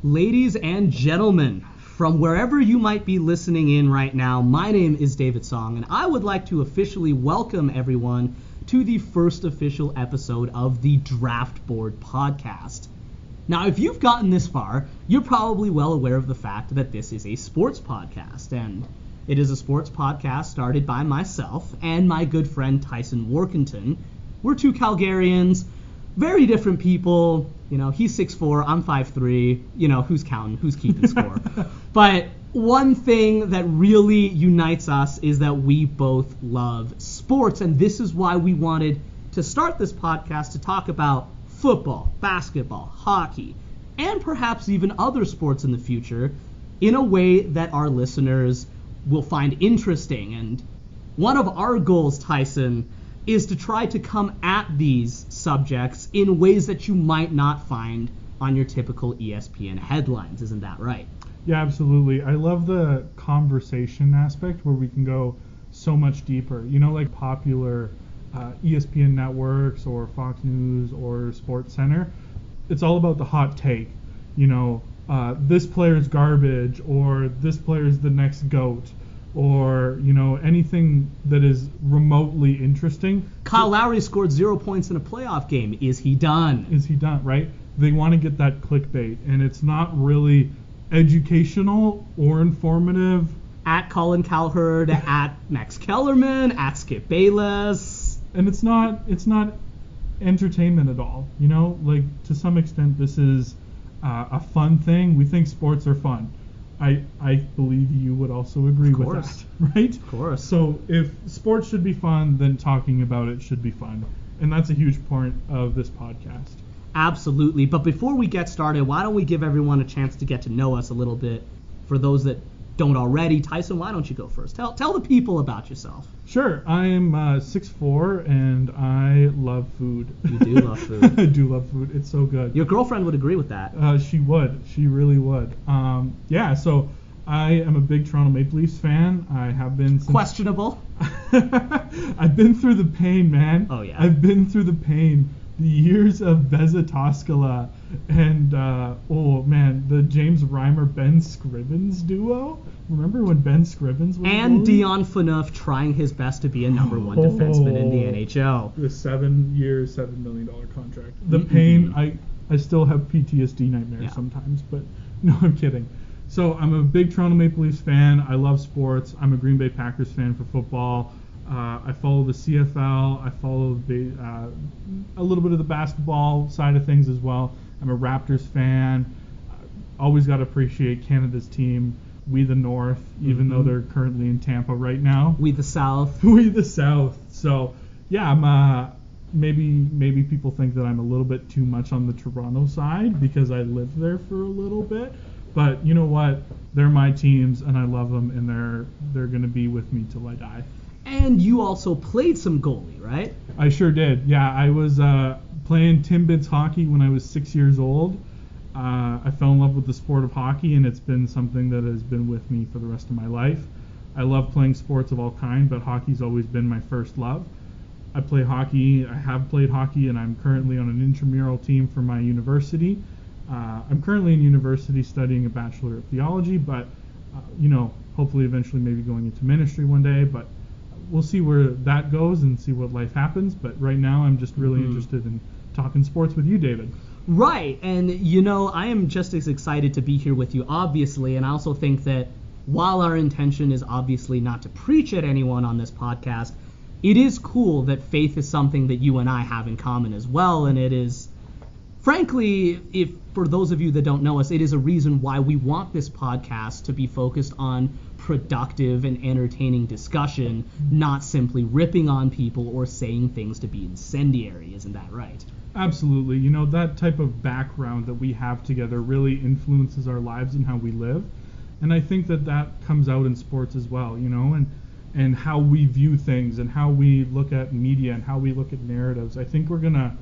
Ladies and gentlemen, from wherever you might be listening in right now, my name is David Song, and I would like to officially welcome everyone to the first official episode of the Draft Board Podcast. Now, if you've gotten this far, you're probably well aware of the fact that this is a sports podcast, and it is a sports podcast started by myself and my good friend Tyson Workington. We're two Calgarians, very different people. You know, he's 6'4", I'm 5'3". You know, who's counting? Who's keeping score? But one thing that really unites us is that we both love sports, and this is why we wanted to start this podcast to talk about football, basketball, hockey, and perhaps even other sports in the future in a way that our listeners will find interesting. And one of our goals, Tyson, is to try to come at these subjects in ways that you might not find on your typical ESPN headlines. Isn't that right? Yeah, absolutely. I love the conversation aspect where we can go so much deeper. You know, like popular ESPN networks or Fox News or Sports Center, it's all about the hot take. You know, this player's garbage, or this player's the next GOAT, or, you know, anything that is remotely interesting. Kyle Lowry scored 0 points in a playoff game. Is he done? Is he done, right? They want to get that clickbait, and it's not really educational or informative. At Colin Cowherd, at Max Kellerman, at Skip Bayless. And it's not entertainment at all. You know, like, to some extent, this is a fun thing. We think sports are fun. I believe you would also agree with that, right? Of course. So if sports should be fun, then talking about it should be fun. And that's a huge part of this podcast. Absolutely. But before we get started, why don't we give everyone a chance to get to know us a little bit? For those that don't already, Tyson, why don't you go first? Tell the people about yourself. Sure. I am 6'4", and I love food. You do love food. I do love food. It's so good. Your girlfriend would agree with that. She would. She really would. Yeah, so I am a big Toronto Maple Leafs fan. I have been since... Questionable. I've been through the pain, man. Oh, yeah. I've been through the pain. The years of Beza Toskala and, the James Reimer-Ben Scrivens duo. Remember when Ben Scrivens was And Dion Phaneuf trying his best to be a number one defenseman in the NHL. The 7-year, $7 million contract. The pain, I still have PTSD nightmares sometimes, but no, I'm kidding. So I'm a big Toronto Maple Leafs fan. I love sports. I'm a Green Bay Packers fan for football. I follow the CFL. I follow a little bit of the basketball side of things as well. I'm a Raptors fan. Always got to appreciate Canada's team. We the North, even though they're currently in Tampa right now. We the South. We the South. So, yeah, I'm maybe people think that I'm a little bit too much on the Toronto side because I lived there for a little bit. But you know what? They're my teams, and I love them, and they're going to be with me till I die. And you also played some goalie, right? I sure did. Yeah, I was playing Timbits hockey when I was 6 years old. I fell in love with the sport of hockey, and it's been something that has been with me for the rest of my life. I love playing sports of all kinds, but hockey's always been my first love. I play hockey. I have played hockey, and I'm currently on an intramural team for my university. I'm currently in university studying a Bachelor of Theology, but, hopefully eventually maybe going into ministry one day, but we'll see where that goes and see what life happens. But right now I'm just really interested in talking sports with you, David. Right. And, I am just as excited to be here with you, obviously. And I also think that while our intention is obviously not to preach at anyone on this podcast, it is cool that faith is something that you and I have in common as well. And it is, frankly, if for those of you that don't know us, it is a reason why we want this podcast to be focused on productive and entertaining discussion, not simply ripping on people or saying things to be incendiary. Isn't that right? Absolutely. That type of background that we have together really influences our lives and how we live. And I think that comes out in sports as well, and how we view things and how we look at media and how we look at narratives. I think we're going to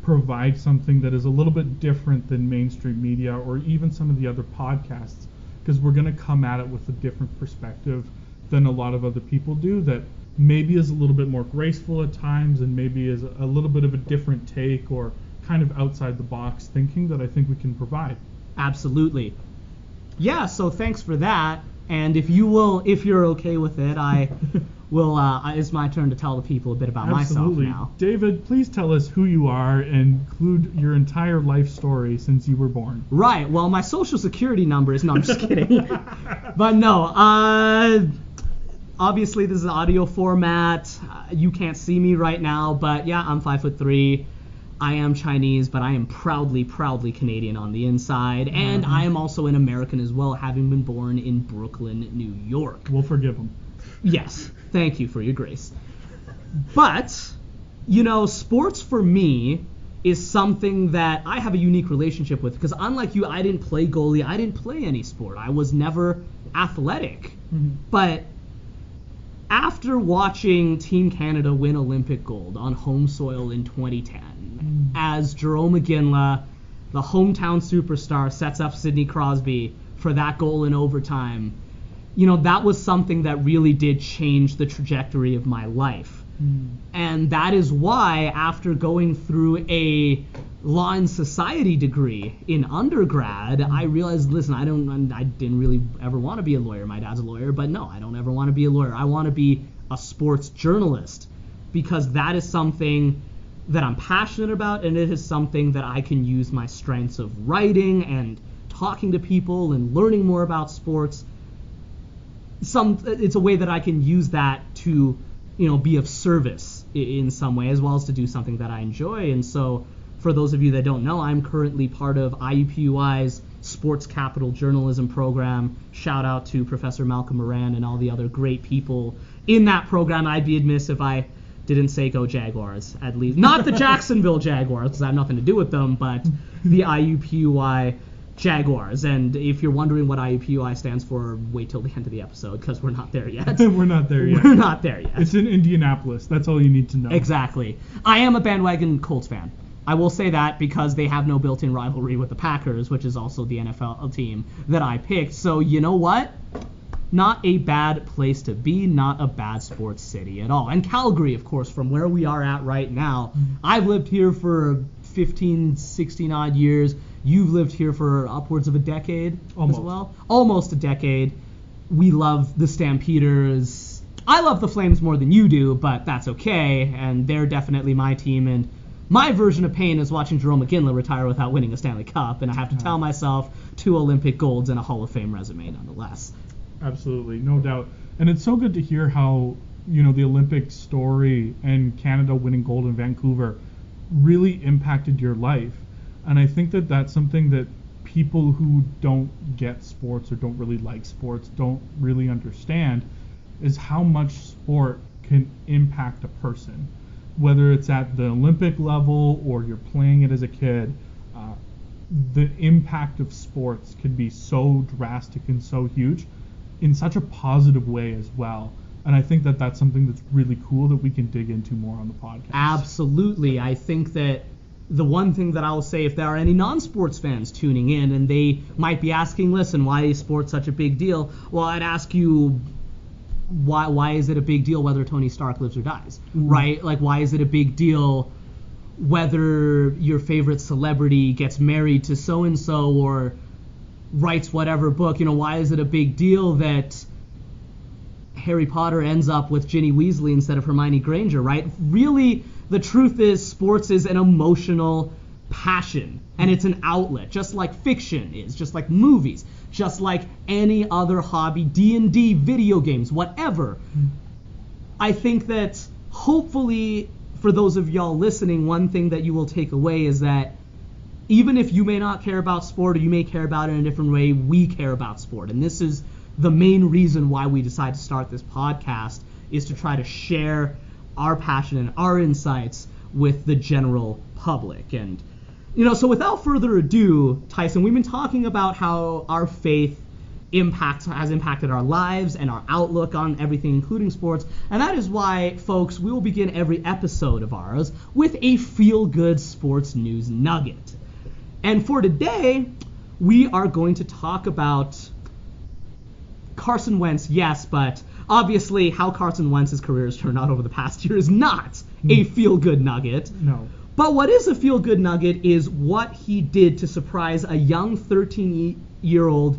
provide something that is a little bit different than mainstream media or even some of the other podcasts, because we're going to come at it with a different perspective than a lot of other people do that maybe is a little bit more graceful at times and maybe is a little bit of a different take or kind of outside the box thinking that I think we can provide. Absolutely. Yeah, so thanks for that. And if you're okay with it, I will. It's my turn to tell the people a bit about Absolutely. myself now. David, please tell us who you are and include your entire life story since you were born. Right. Well, my social security number is. No, I'm just kidding. But no. Obviously, this is audio format. You can't see me right now, but yeah, I'm 5'3". I am Chinese, but I am proudly Canadian on the inside, and I am also an American as well, having been born in Brooklyn, New York. We'll forgive him. Yes, thank you for your grace. But, sports for me is something that I have a unique relationship with, because unlike you, I didn't play goalie, I didn't play any sport. I was never athletic. Mm-hmm. But after watching Team Canada win Olympic gold on home soil in 2010, as Jarome Iginla, the hometown superstar, sets up Sidney Crosby for that goal in overtime, that was something that really did change the trajectory of my life. And that is why, after going through a law and society degree in undergrad, I realized, listen, I didn't really ever want to be a lawyer. My dad's a lawyer, but no, I don't ever want to be a lawyer. I want to be a sports journalist, because that is something that I'm passionate about, and it is something that I can use my strengths of writing and talking to people and learning more about sports. It's a way that I can use that to, be of service in some way, as well as to do something that I enjoy. And so, for those of you that don't know, I'm currently part of IUPUI's Sports Capital Journalism program. Shout out to Professor Malcolm Moran and all the other great people in that program. I'd be amiss if I didn't say go Jaguars, at least. Not the Jacksonville Jaguars, because I have nothing to do with them, but the IUPUI Jaguars. And if you're wondering what IUPUI stands for, wait till the end of the episode, because we're not there yet. We're not there yet. We're not there yet. It's in Indianapolis. That's all you need to know. Exactly. I am a bandwagon Colts fan. I will say that because they have no built-in rivalry with the Packers, which is also the NFL team that I picked. So you know what? Not a bad place to be, not a bad sports city at all. And Calgary, of course, from where we are at right now, I've lived here for 15, 16 odd years. You've lived here for upwards of a decade as well. Almost a decade. We love the Stampeders. I love the Flames more than you do, but that's okay. And they're definitely my team. And my version of pain is watching Jarome Iginla retire without winning a Stanley Cup. And I have to tell myself 2 Olympic golds and a Hall of Fame resume nonetheless. Absolutely, no doubt. And it's so good to hear how, the Olympic story and Canada winning gold in Vancouver really impacted your life. And I think that that's something that people who don't get sports or don't really like sports don't really understand, is how much sport can impact a person. Whether it's at the Olympic level or you're playing it as a kid, the impact of sports can be so drastic and so huge in such a positive way as well. And I think that that's something that's really cool that we can dig into more on the podcast. Absolutely. I think that the one thing that I will say, if there are any non-sports fans tuning in and they might be asking, listen, why is sports such a big deal? Well, I'd ask you, why is it a big deal whether Tony Stark lives or dies, right? Like, why is it a big deal whether your favorite celebrity gets married to so-and-so or writes whatever book? Why is it a big deal that Harry Potter ends up with Ginny Weasley instead of Hermione Granger, right? Really, the truth is sports is an emotional passion, and it's an outlet, just like fiction is, just like movies, just like any other hobby, D&D, video games, whatever. I think that hopefully for those of y'all listening, one thing that you will take away is that even if you may not care about sport or you may care about it in a different way, we care about sport. And this is the main reason why we decided to start this podcast, is to try to share our passion and our insights with the general public. And, so without further ado, Tyson, we've been talking about how our faith has impacted our lives and our outlook on everything, including sports. And that is why, folks, we will begin every episode of ours with a feel-good sports news nugget. And for today, we are going to talk about Carson Wentz, yes, but obviously how Carson Wentz's career has turned out over the past year is not a feel-good nugget. No. But what is a feel-good nugget is what he did to surprise a young 13-year-old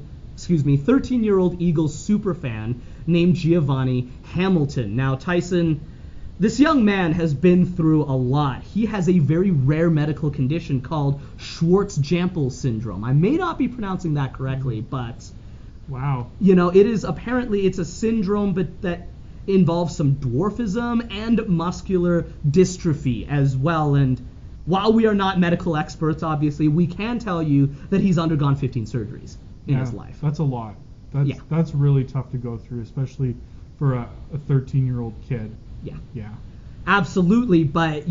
Eagles superfan named Giovanni Hamilton. Now, Tyson, this young man has been through a lot. He has a very rare medical condition called Schwartz-Jampel syndrome. I may not be pronouncing that correctly, but wow. It's a syndrome, but that involves some dwarfism and muscular dystrophy as well. And while we are not medical experts, obviously, we can tell you that he's undergone 15 surgeries in his life. That's a lot. That's really tough to go through, especially for a 13-year-old kid. Yeah. Absolutely, but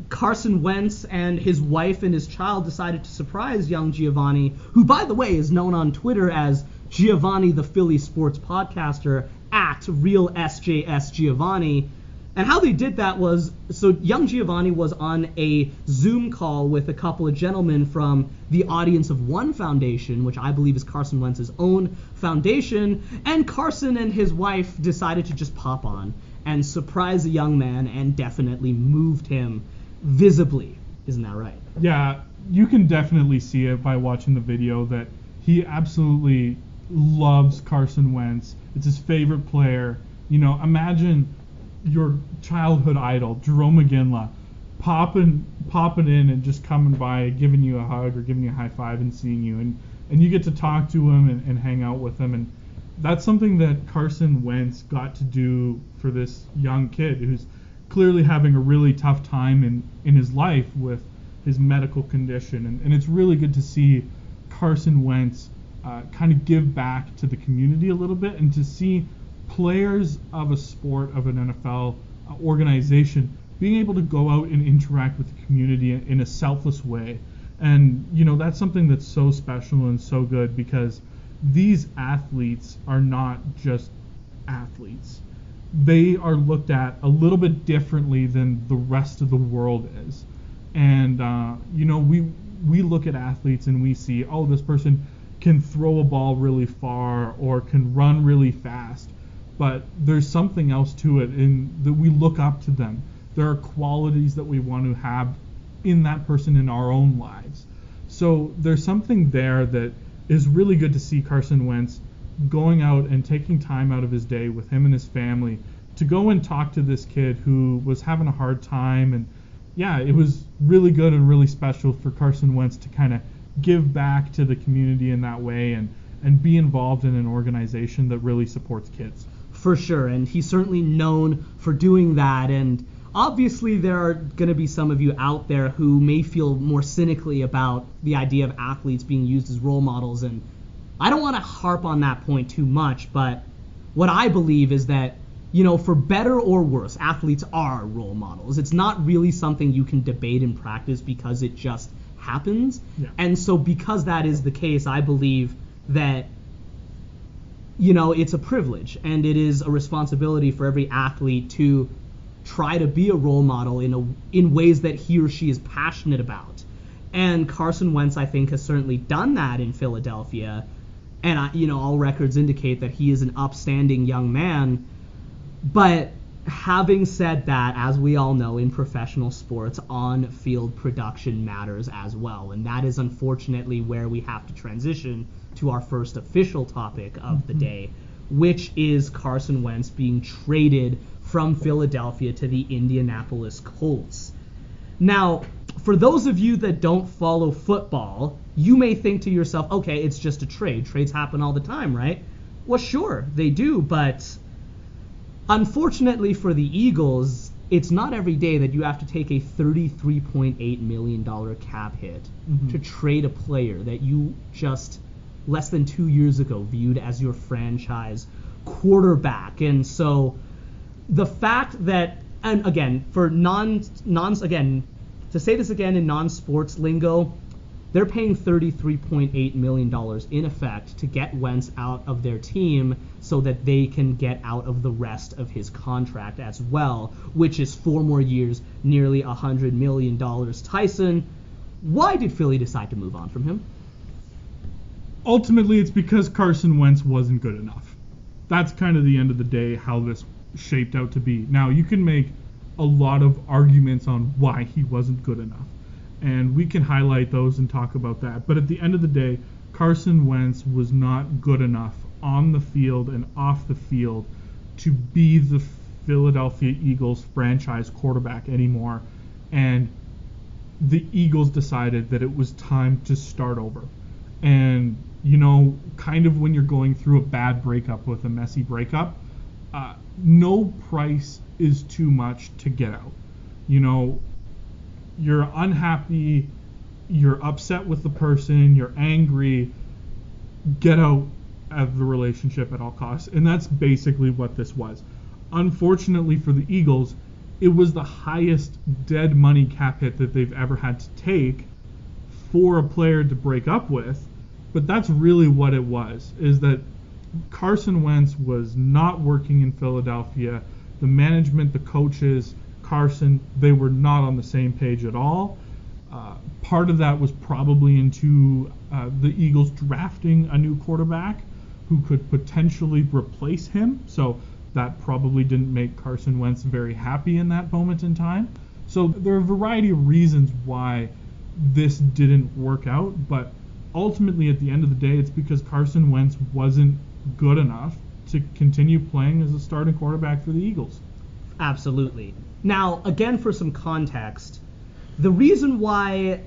Carson Wentz and his wife and his child decided to surprise young Giovanni, who, by the way, is known on Twitter as Giovanni the Philly Sports Podcaster, at Real SJS Giovanni. And how they did that was, so young Giovanni was on a Zoom call with a couple of gentlemen from the Audience of One Foundation, which I believe is Carson Wentz's own foundation, and Carson and his wife decided to just pop on and surprise the young man and definitely moved him visibly. Isn't that right? Yeah, you can definitely see it by watching the video that he absolutely loves Carson Wentz. It's his favorite player. Imagine your childhood idol, Jerome McGinley, popping in and just coming by, giving you a hug or giving you a high five and seeing you, and you get to talk to him and hang out with him, and that's something that Carson Wentz got to do for this young kid who's clearly having a really tough time in his life with his medical condition, and it's really good to see Carson Wentz kind of give back to the community a little bit, and to see players of a sport, of an NFL organization, being able to go out and interact with the community in a selfless way. And, that's something that's so special and so good, because these athletes are not just athletes. They are looked at a little bit differently than the rest of the world is. And, we look at athletes and we see, oh, this person can throw a ball really far or can run really fast. But there's something else to it, in that we look up to them. There are qualities that we want to have in that person in our own lives. So there's something there that is really good to see Carson Wentz going out and taking time out of his day with him and his family to go and talk to this kid who was having a hard time. And yeah, it was really good and really special for Carson Wentz to kind of give back to the community in that way and be involved in an organization that really supports kids. For sure, and he's certainly known for doing that. And obviously there are going to be some of you out there who may feel more cynically about the idea of athletes being used as role models, and I don't want to harp on that point too much, but what I believe is that, for better or worse, athletes are role models. It's not really something you can debate in practice because it just happens. Yeah. And so because that is the case, I believe that it's a privilege and it is a responsibility for every athlete to try to be a role model in ways that he or she is passionate about. And Carson Wentz, I think, has certainly done that in Philadelphia. And all records indicate that he is an upstanding young man. But having said that, as we all know, in professional sports, on-field production matters as well. And that is unfortunately where we have to transition to our first official topic of the day, which is Carson Wentz being traded from Philadelphia to the Indianapolis Colts. Now, for those of you that don't follow football, you may think to yourself, okay, it's just a trade. Trades happen all the time, right? Well, sure, they do, but unfortunately for the Eagles, it's not every day that you have to take a $33.8 million cap hit to trade a player that you just less than 2 years ago viewed as your franchise quarterback. And so the fact that, and again, for to say this again in non-sports lingo, they're paying $33.8 million in effect to get Wentz out of their team so that they can get out of the rest of his contract as well, which is 4 more years, nearly $100 million. Tyson, why did Philly decide to move on from him? Ultimately, it's because Carson Wentz wasn't good enough. That's kind of the end of the day how this shaped out to be. Now, you can make a lot of arguments on why he wasn't good enough. And we can highlight those and talk about that. But at the end of the day, Carson Wentz was not good enough on the field and off the field to be the Philadelphia Eagles franchise quarterback anymore. And the Eagles decided that it was time to start over. And, kind of when you're going through a bad breakup with a messy breakup, no price is too much to get out. You're unhappy, you're upset with the person, you're angry, get out of the relationship at all costs. And that's basically what this was. Unfortunately for the Eagles, it was the highest dead money cap hit that they've ever had to take for a player to break up with. But that's really what it was, is that Carson Wentz was not working in Philadelphia. The management, the coaches, Carson, they were not on the same page at all. Part of that was probably into the Eagles drafting a new quarterback who could potentially replace him. So that probably didn't make Carson Wentz very happy in that moment in time. So there are a variety of reasons why this didn't work out, but ultimately at the end of the day, it's because Carson Wentz wasn't good enough to continue playing as a starting quarterback for the Eagles. Absolutely. Now, again, for some context, the reason why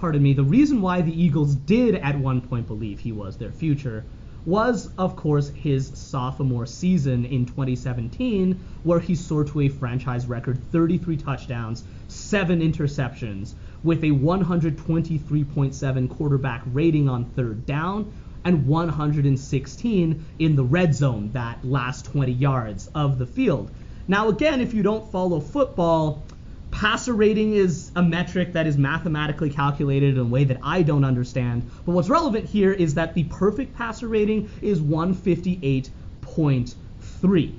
the Eagles did at one point believe he was their future was, of course, his sophomore season in 2017, where he soared to a franchise record 33 touchdowns, 7 interceptions, with a 123.7 quarterback rating on third down, and 116 in the red zone, that last 20 yards of the field. Now, again, if you don't follow football, passer rating is a metric that is mathematically calculated in a way that I don't understand. But what's relevant here is that the perfect passer rating is 158.3.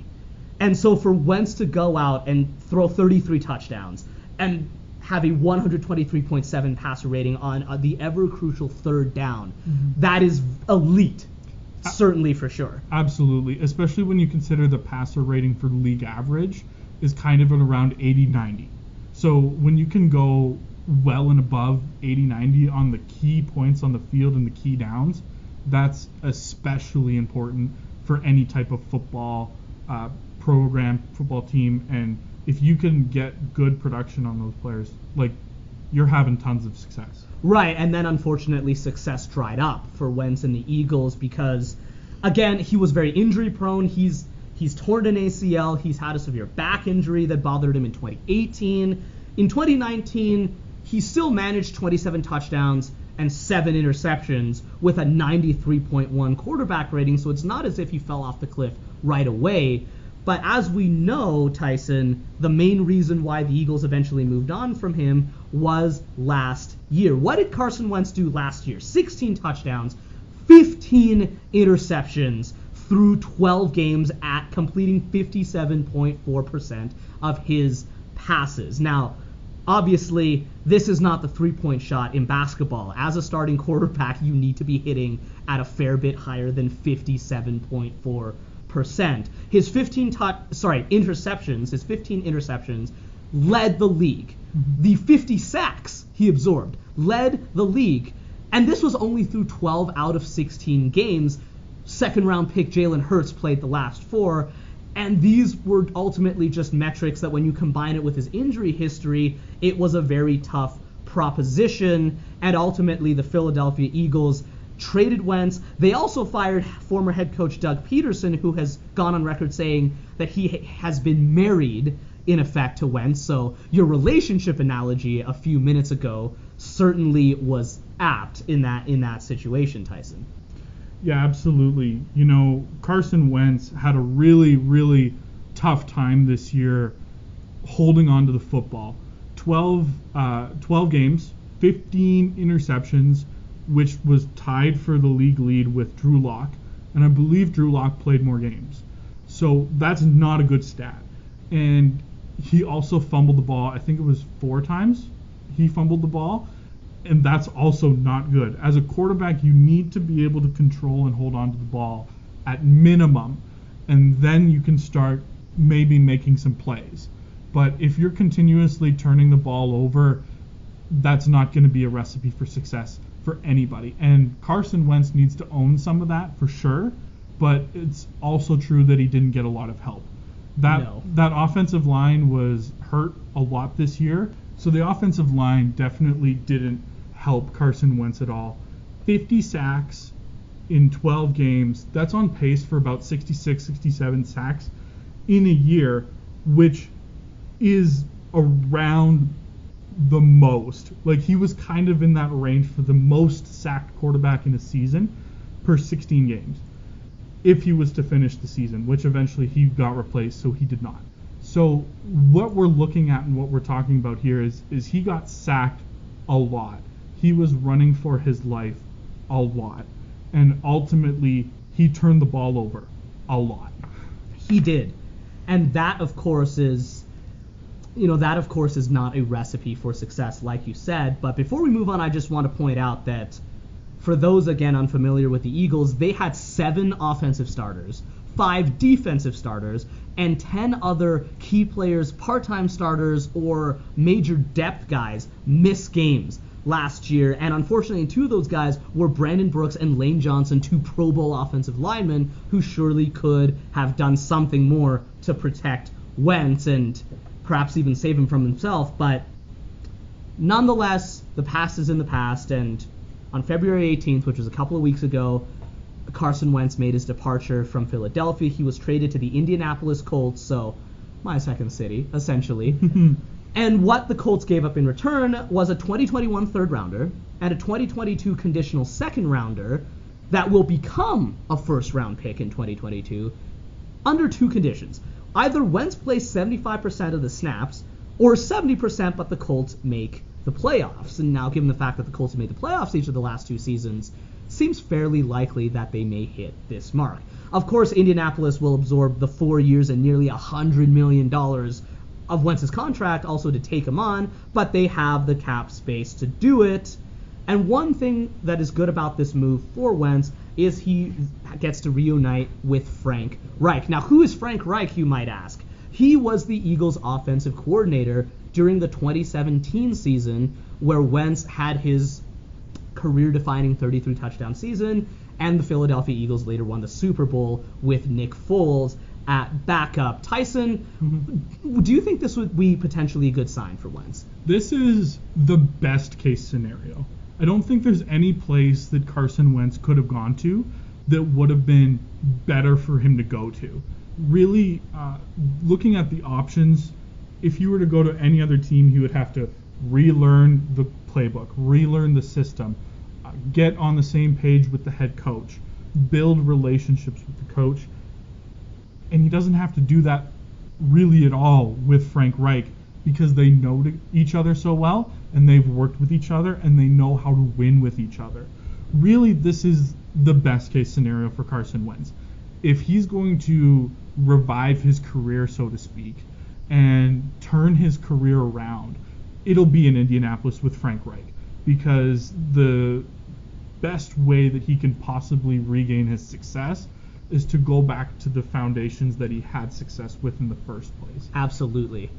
And so for Wentz to go out and throw 33 touchdowns and have a 123.7 passer rating on the ever-crucial third down, that is elite. Certainly, for sure. Absolutely, especially when you consider the passer rating for league average is kind of at around 80-90. So when you can go well and above 80-90 on the key points on the field and the key downs, that's especially important for any type of football program, football team. And if you can get good production on those players, you're having tons of success. Right, and then unfortunately success dried up for Wentz and the Eagles because, again, he was very injury prone. He's torn an ACL. He's had a severe back injury that bothered him in 2018. In 2019, he still managed 27 touchdowns and 7 interceptions with a 93.1 quarterback rating, so it's not as if he fell off the cliff right away. But as we know, Tyson, the main reason why the Eagles eventually moved on from him was last year. What did Carson Wentz do last year? 16 touchdowns, 15 interceptions through 12 games at completing 57.4% of his passes. Now, obviously, this is not the three-point shot in basketball. As a starting quarterback, you need to be hitting at a fair bit higher than 57.4%. His 15 interceptions led the league. The 50 sacks he absorbed led the league. And this was only through 12 out of 16 games. Second-round pick Jalen Hurts played the last 4. And these were ultimately just metrics that when you combine it with his injury history, it was a very tough proposition. And ultimately, the Philadelphia Eagles traded Wentz. They also fired former head coach Doug Peterson, who has gone on record saying that he has been married, in effect, to Wentz. So your relationship analogy a few minutes ago certainly was apt in that situation, Tyson. Yeah, absolutely. Carson Wentz had a really, really tough time this year holding on to the football. 12 games, 15 interceptions, which was tied for the league lead with Drew Lock. And I believe Drew Lock played more games. So that's not a good stat. And he also fumbled the ball. I think it was 4 times he fumbled the ball. And that's also not good. As a quarterback, you need to be able to control and hold on to the ball at minimum. And then you can start maybe making some plays. But if you're continuously turning the ball over, that's not going to be a recipe for success for anybody. And Carson Wentz needs to own some of that for sure, but it's also true that he didn't get a lot of help. That offensive line was hurt a lot this year, so the offensive line definitely didn't help Carson Wentz at all. 50 sacks in 12 games, that's on pace for about 66, 67 sacks in a year, which is around the most. Like, he was kind of in that range for the most sacked quarterback in a season per 16 games if he was to finish the season, which eventually he got replaced, so he did not. So what we're looking at and what we're talking about here is he got sacked a lot. He was running for his life a lot. And ultimately, he turned the ball over a lot. He did. And that, of course, is not a recipe for success, like you said. But before we move on, I just want to point out that for those, again, unfamiliar with the Eagles, they had 7 offensive starters, 5 defensive starters, and 10 other key players, part-time starters, or major depth guys miss games last year. And unfortunately, 2 of those guys were Brandon Brooks and Lane Johnson, 2 Pro Bowl offensive linemen who surely could have done something more to protect Wentz and perhaps even save him from himself. But nonetheless, the past is in the past, and on February 18th, which was a couple of weeks ago, Carson Wentz made his departure from Philadelphia. He was traded to the Indianapolis Colts, so my second city, essentially. And what the Colts gave up in return was a 2021 third-rounder and a 2022 conditional second-rounder that will become a first-round pick in 2022 under 2 conditions. Either Wentz plays 75% of the snaps, or 70% but the Colts make the playoffs. And now, given the fact that the Colts have made the playoffs each of the last 2 seasons, seems fairly likely that they may hit this mark. Of course, Indianapolis will absorb the 4 years and nearly $100 million of Wentz's contract also to take him on, but they have the cap space to do it. And one thing that is good about this move for Wentz is he gets to reunite with Frank Reich. Now, who is Frank Reich, you might ask? He was the Eagles' offensive coordinator during the 2017 season, where Wentz had his career-defining 33-touchdown season, and the Philadelphia Eagles later won the Super Bowl with Nick Foles at backup. Tyson, do you think this would be potentially a good sign for Wentz? This is the best-case scenario. I don't think there's any place that Carson Wentz could have gone to that would have been better for him to go to. Really, looking at the options, if you were to go to any other team, he would have to relearn the playbook, relearn the system, get on the same page with the head coach, build relationships with the coach. And he doesn't have to do that really at all with Frank Reich because they know each other so well, and they've worked with each other, and they know how to win with each other. Really, this is the best case scenario for Carson Wentz. If he's going to revive his career, so to speak, and turn his career around, it'll be in Indianapolis with Frank Reich, because the best way that he can possibly regain his success is to go back to the foundations that he had success with in the first place. Absolutely.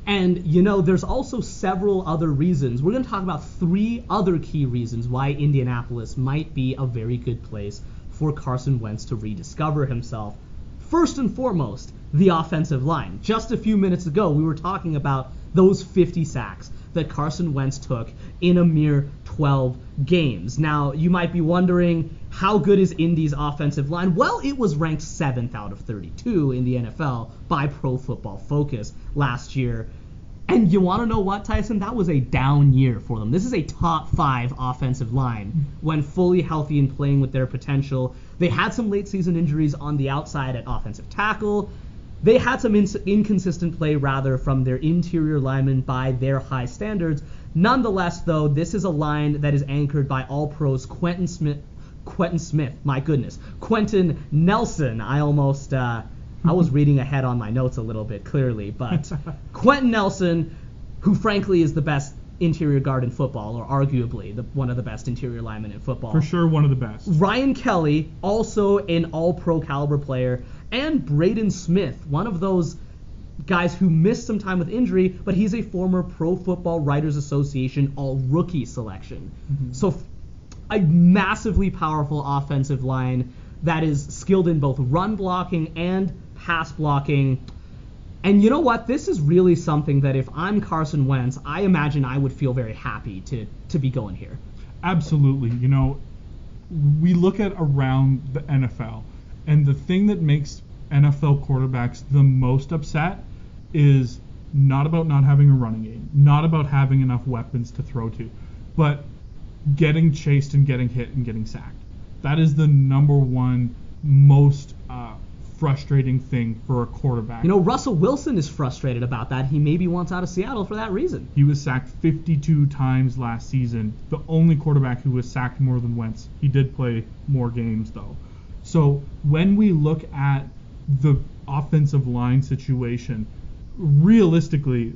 And, there's also several other reasons. We're going to talk about 3 other key reasons why Indianapolis might be a very good place for Carson Wentz to rediscover himself. First and foremost, the offensive line. Just a few minutes ago, we were talking about those 50 sacks that Carson Wentz took in a mere 12 games. Now, you might be wondering, how good is Indy's offensive line? Well, it was ranked 7th out of 32 in the NFL by Pro Football Focus last year. And you want to know what, Tyson? That was a down year for them. This is a top 5 offensive line when fully healthy and playing with their potential. They had some late season injuries on the outside at offensive tackle. They had some inconsistent play, rather, from their interior linemen by their high standards. Nonetheless, though, this is a line that is anchored by All-Pros Quentin Nelson. I was reading ahead on my notes a little bit, clearly, but Quentin Nelson, who frankly is the best interior guard in football, or arguably one of the best interior linemen in football. For sure, one of the best. Ryan Kelly, also an all-pro caliber player, and Braden Smith, one of those guys who missed some time with injury, but he's a former Pro Football Writers Association all-rookie selection. So a massively powerful offensive line that is skilled in both run blocking and pass blocking. And you know what? This is really something that if I'm Carson Wentz, I imagine I would feel very happy to be going here. Absolutely. We look at around the NFL, and the thing that makes NFL quarterbacks the most upset is not about not having a running game, not about having enough weapons to throw to, but getting chased and getting hit and getting sacked. That is the number one most frustrating thing for a quarterback. Russell Wilson is frustrated about that. He maybe wants out of Seattle for that reason. He was sacked 52 times last season. The only quarterback who was sacked more than Wentz. He did play more games, though. So when we look at the offensive line situation, realistically,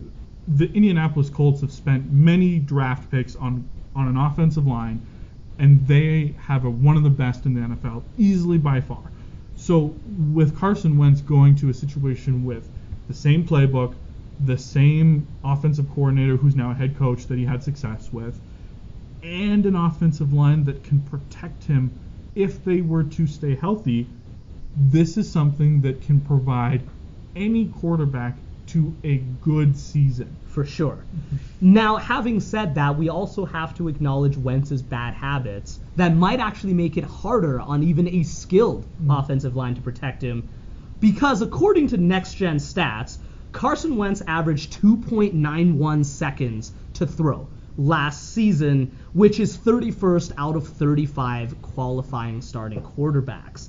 the Indianapolis Colts have spent many draft picks on an offensive line, and they have one of the best in the NFL, easily by far. So with Carson Wentz going to a situation with the same playbook, the same offensive coordinator who's now a head coach that he had success with, and an offensive line that can protect him if they were to stay healthy, this is something that can provide any quarterback to a good season. For sure. Now, having said that, we also have to acknowledge Wentz's bad habits that might actually make it harder on even a skilled offensive line to protect him, because according to Next Gen Stats, Carson Wentz averaged 2.91 seconds to throw last season, which is 31st out of 35 qualifying starting quarterbacks.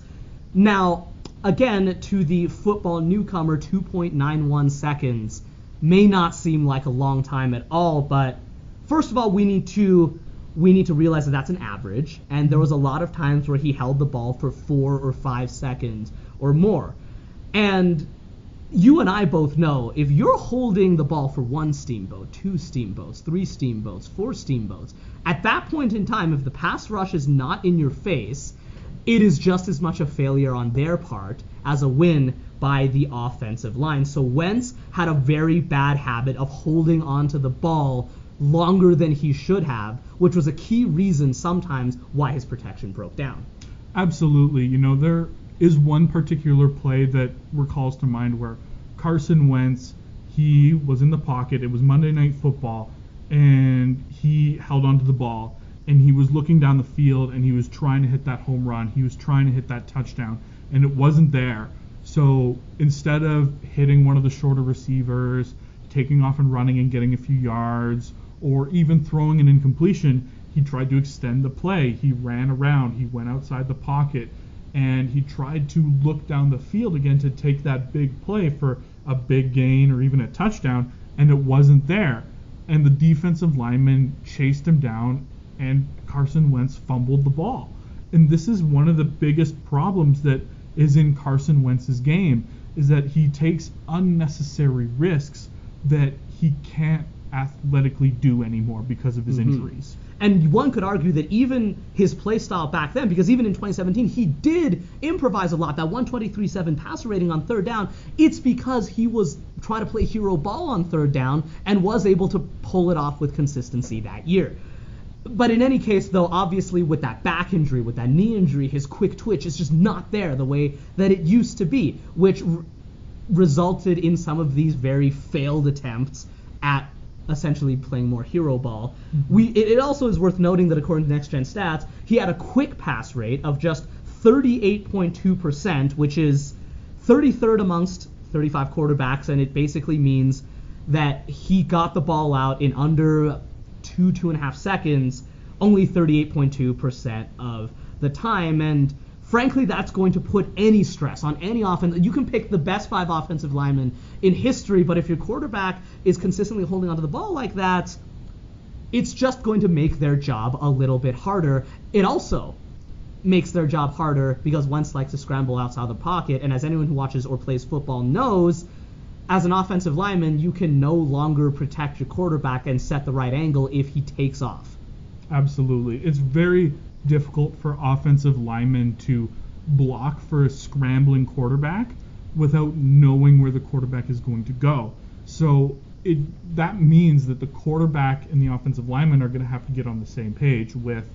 Now, again, to the football newcomer, 2.91 seconds may not seem like a long time at all, but first of all, we need to realize that that's an average, and there was a lot of times where he held the ball for 4 or 5 seconds or more. And you and I both know if you're holding the ball for 1 steamboat, 2 steamboats, 3 steamboats, 4 steamboats, at that point in time, if the pass rush is not in your face, it is just as much a failure on their part as a win by the offensive line. So Wentz had a very bad habit of holding onto the ball longer than he should have, which was a key reason sometimes why his protection broke down. Absolutely. There is one particular play that recalls to mind where Carson Wentz, he was in the pocket. It was Monday Night Football, and he held onto the ball, and he was looking down the field, and he was trying to hit that home run. He was trying to hit that touchdown, and it wasn't there. So instead of hitting one of the shorter receivers, taking off and running and getting a few yards, or even throwing an incompletion, he tried to extend the play. He ran around, he went outside the pocket, and he tried to look down the field again to take that big play for a big gain or even a touchdown, and it wasn't there. And the defensive lineman chased him down, and Carson Wentz fumbled the ball. And this is one of the biggest problems that is in Carson Wentz's game, is that he takes unnecessary risks that he can't athletically do anymore because of his injuries. And one could argue that even his play style back then, because even in 2017 he did improvise a lot, that 123.7 passer rating on third down, it's because he was trying to play hero ball on third down and was able to pull it off with consistency that year. But in any case, though, obviously with that back injury, with that knee injury, his quick twitch is just not there the way that it used to be, which resulted in some of these very failed attempts at essentially playing more hero ball. It also is worth noting that according to Next Gen Stats, he had a quick pass rate of just 38.2%, which is 33rd amongst 35 quarterbacks, and it basically means that he got the ball out in under 2.5 seconds, only 38.2% of the time. And frankly, that's going to put any stress on any offense. You can pick the best 5 offensive linemen in history, but if your quarterback is consistently holding onto the ball like that, it's just going to make their job a little bit harder. It also makes their job harder because Wentz likes to scramble outside the pocket, and as anyone who watches or plays football knows, as an offensive lineman, you can no longer protect your quarterback and set the right angle if he takes off. Absolutely. It's very difficult for offensive linemen to block for a scrambling quarterback without knowing where the quarterback is going to go. So that means that the quarterback and the offensive lineman are going to have to get on the same page with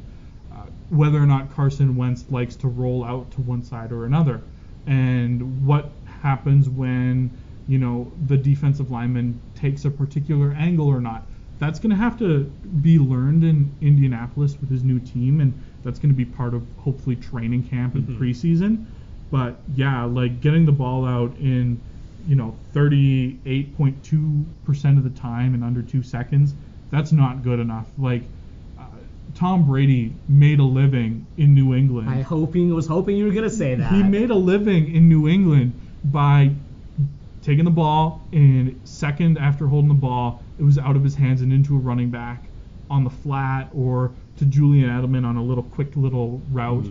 whether or not Carson Wentz likes to roll out to one side or another, and what happens when the defensive lineman takes a particular angle or not. That's going to have to be learned in Indianapolis with his new team, and that's going to be part of hopefully training camp and preseason. But yeah, like getting the ball out in 38.2% of the time in under 2 seconds, that's not good enough. Like Tom Brady made a living in New England. I was hoping you were going to say that. He made a living in New England by taking the ball, and second after holding the ball, it was out of his hands and into a running back on the flat or to Julian Edelman on a quick little route.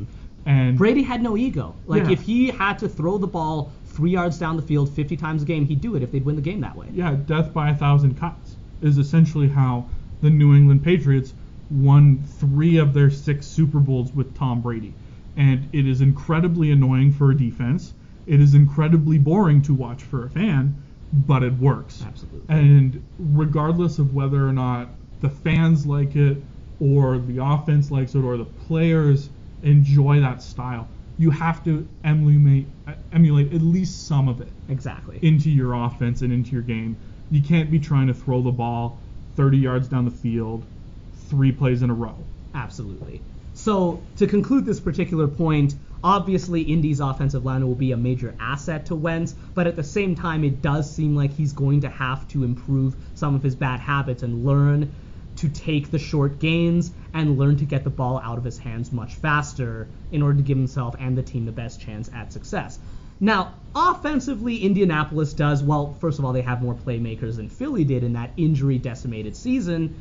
And Brady had no ego. If he had to throw the ball 3 yards down the field 50 times a game, he'd do it if they'd win the game that way. Yeah, death by 1,000 cuts is essentially how the New England Patriots won 3 of their 6 Super Bowls with Tom Brady. And it is incredibly annoying for a defense. It is incredibly boring to watch for a fan, but it works. Absolutely. And regardless of whether or not the fans like it or the offense likes it or the players enjoy that style, you have to emulate at least some of it. Exactly. Into your offense and into your game. You can't be trying to throw the ball 30 yards down the field 3 plays in a row. Absolutely. So to conclude this particular point, obviously Indy's offensive line will be a major asset to Wentz, but at the same time it does seem like he's going to have to improve some of his bad habits and learn to take the short gains and learn to get the ball out of his hands much faster in order to give himself and the team the best chance at success. Now, offensively, Indianapolis does, well, first of all, they have more playmakers than Philly did in that injury-decimated season.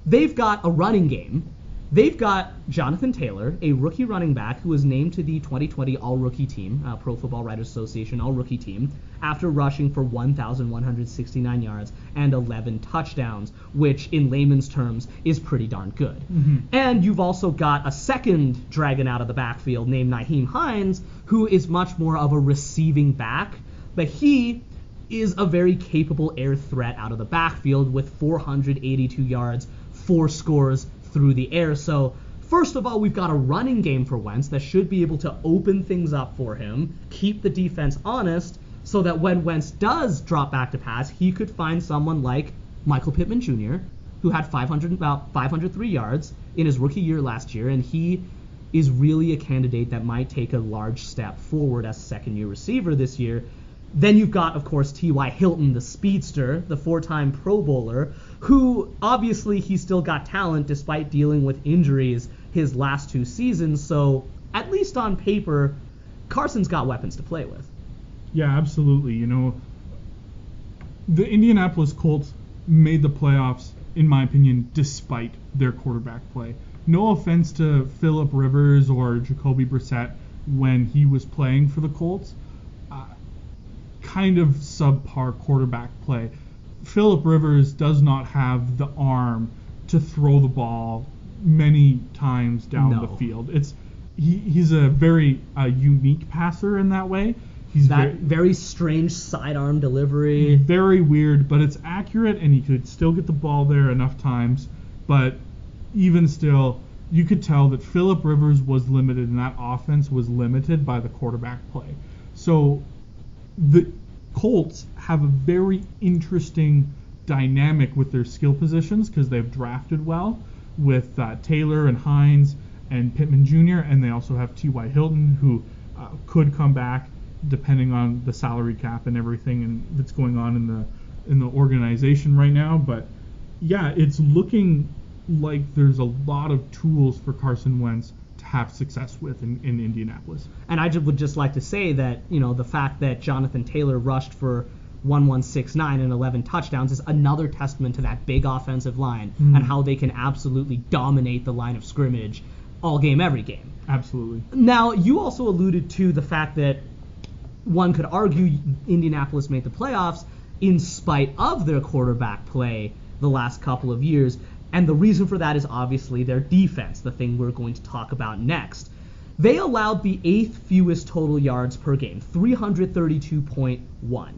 They've got a running game. They've got Jonathan Taylor, a rookie running back who was named to the 2020 All-Rookie Team, Pro Football Writers Association All-Rookie Team, after rushing for 1,169 yards and 11 touchdowns, which in layman's terms is pretty darn good. And you've also got a second dragon out of the backfield named Nyheim Hines, who is much more of a receiving back, but he is a very capable air threat out of the backfield with 482 yards, 4 scores through the air. So first of all, we've got a running game for Wentz that should be able to open things up for him, keep the defense honest, so that when Wentz does drop back to pass, he could find someone like Michael Pittman Jr., who had about 503 yards in his rookie year last year, and he is really a candidate that might take a large step forward as a second-year receiver this year. Then you've got, of course, T.Y. Hilton, the speedster, the 4-time Pro Bowler, who obviously he's still got talent despite dealing with injuries his last 2 seasons. So at least on paper, Carson's got weapons to play with. Yeah, absolutely. The Indianapolis Colts made the playoffs, in my opinion, despite their quarterback play. No offense to Phillip Rivers or Jacoby Brissett when he was playing for the Colts. Kind of subpar quarterback play. Phillip Rivers does not have the arm to throw the ball many times down the field. He's a very unique passer in that way. He's very strange sidearm delivery. Very weird, but it's accurate, and he could still get the ball there enough times. But even still, you could tell that Phillip Rivers was limited, and that offense was limited by the quarterback play. So the Colts have a very interesting dynamic with their skill positions because they've drafted well with Taylor and Hines and Pittman Jr., and they also have T.Y. Hilton, who could come back depending on the salary cap and everything that's going on in the organization right now. But yeah, it's looking like there's a lot of tools for Carson Wentz to have success with in Indianapolis. And I would just like to say that, the fact that Jonathan Taylor rushed for 1,169 and 11 touchdowns is another testament to that big offensive line and how they can absolutely dominate the line of scrimmage all game, every game. Absolutely. Now, you also alluded to the fact that one could argue Indianapolis made the playoffs in spite of their quarterback play the last couple of years. And the reason for that is obviously their defense, the thing we're going to talk about next. They allowed the 8th fewest total yards per game, 332.1.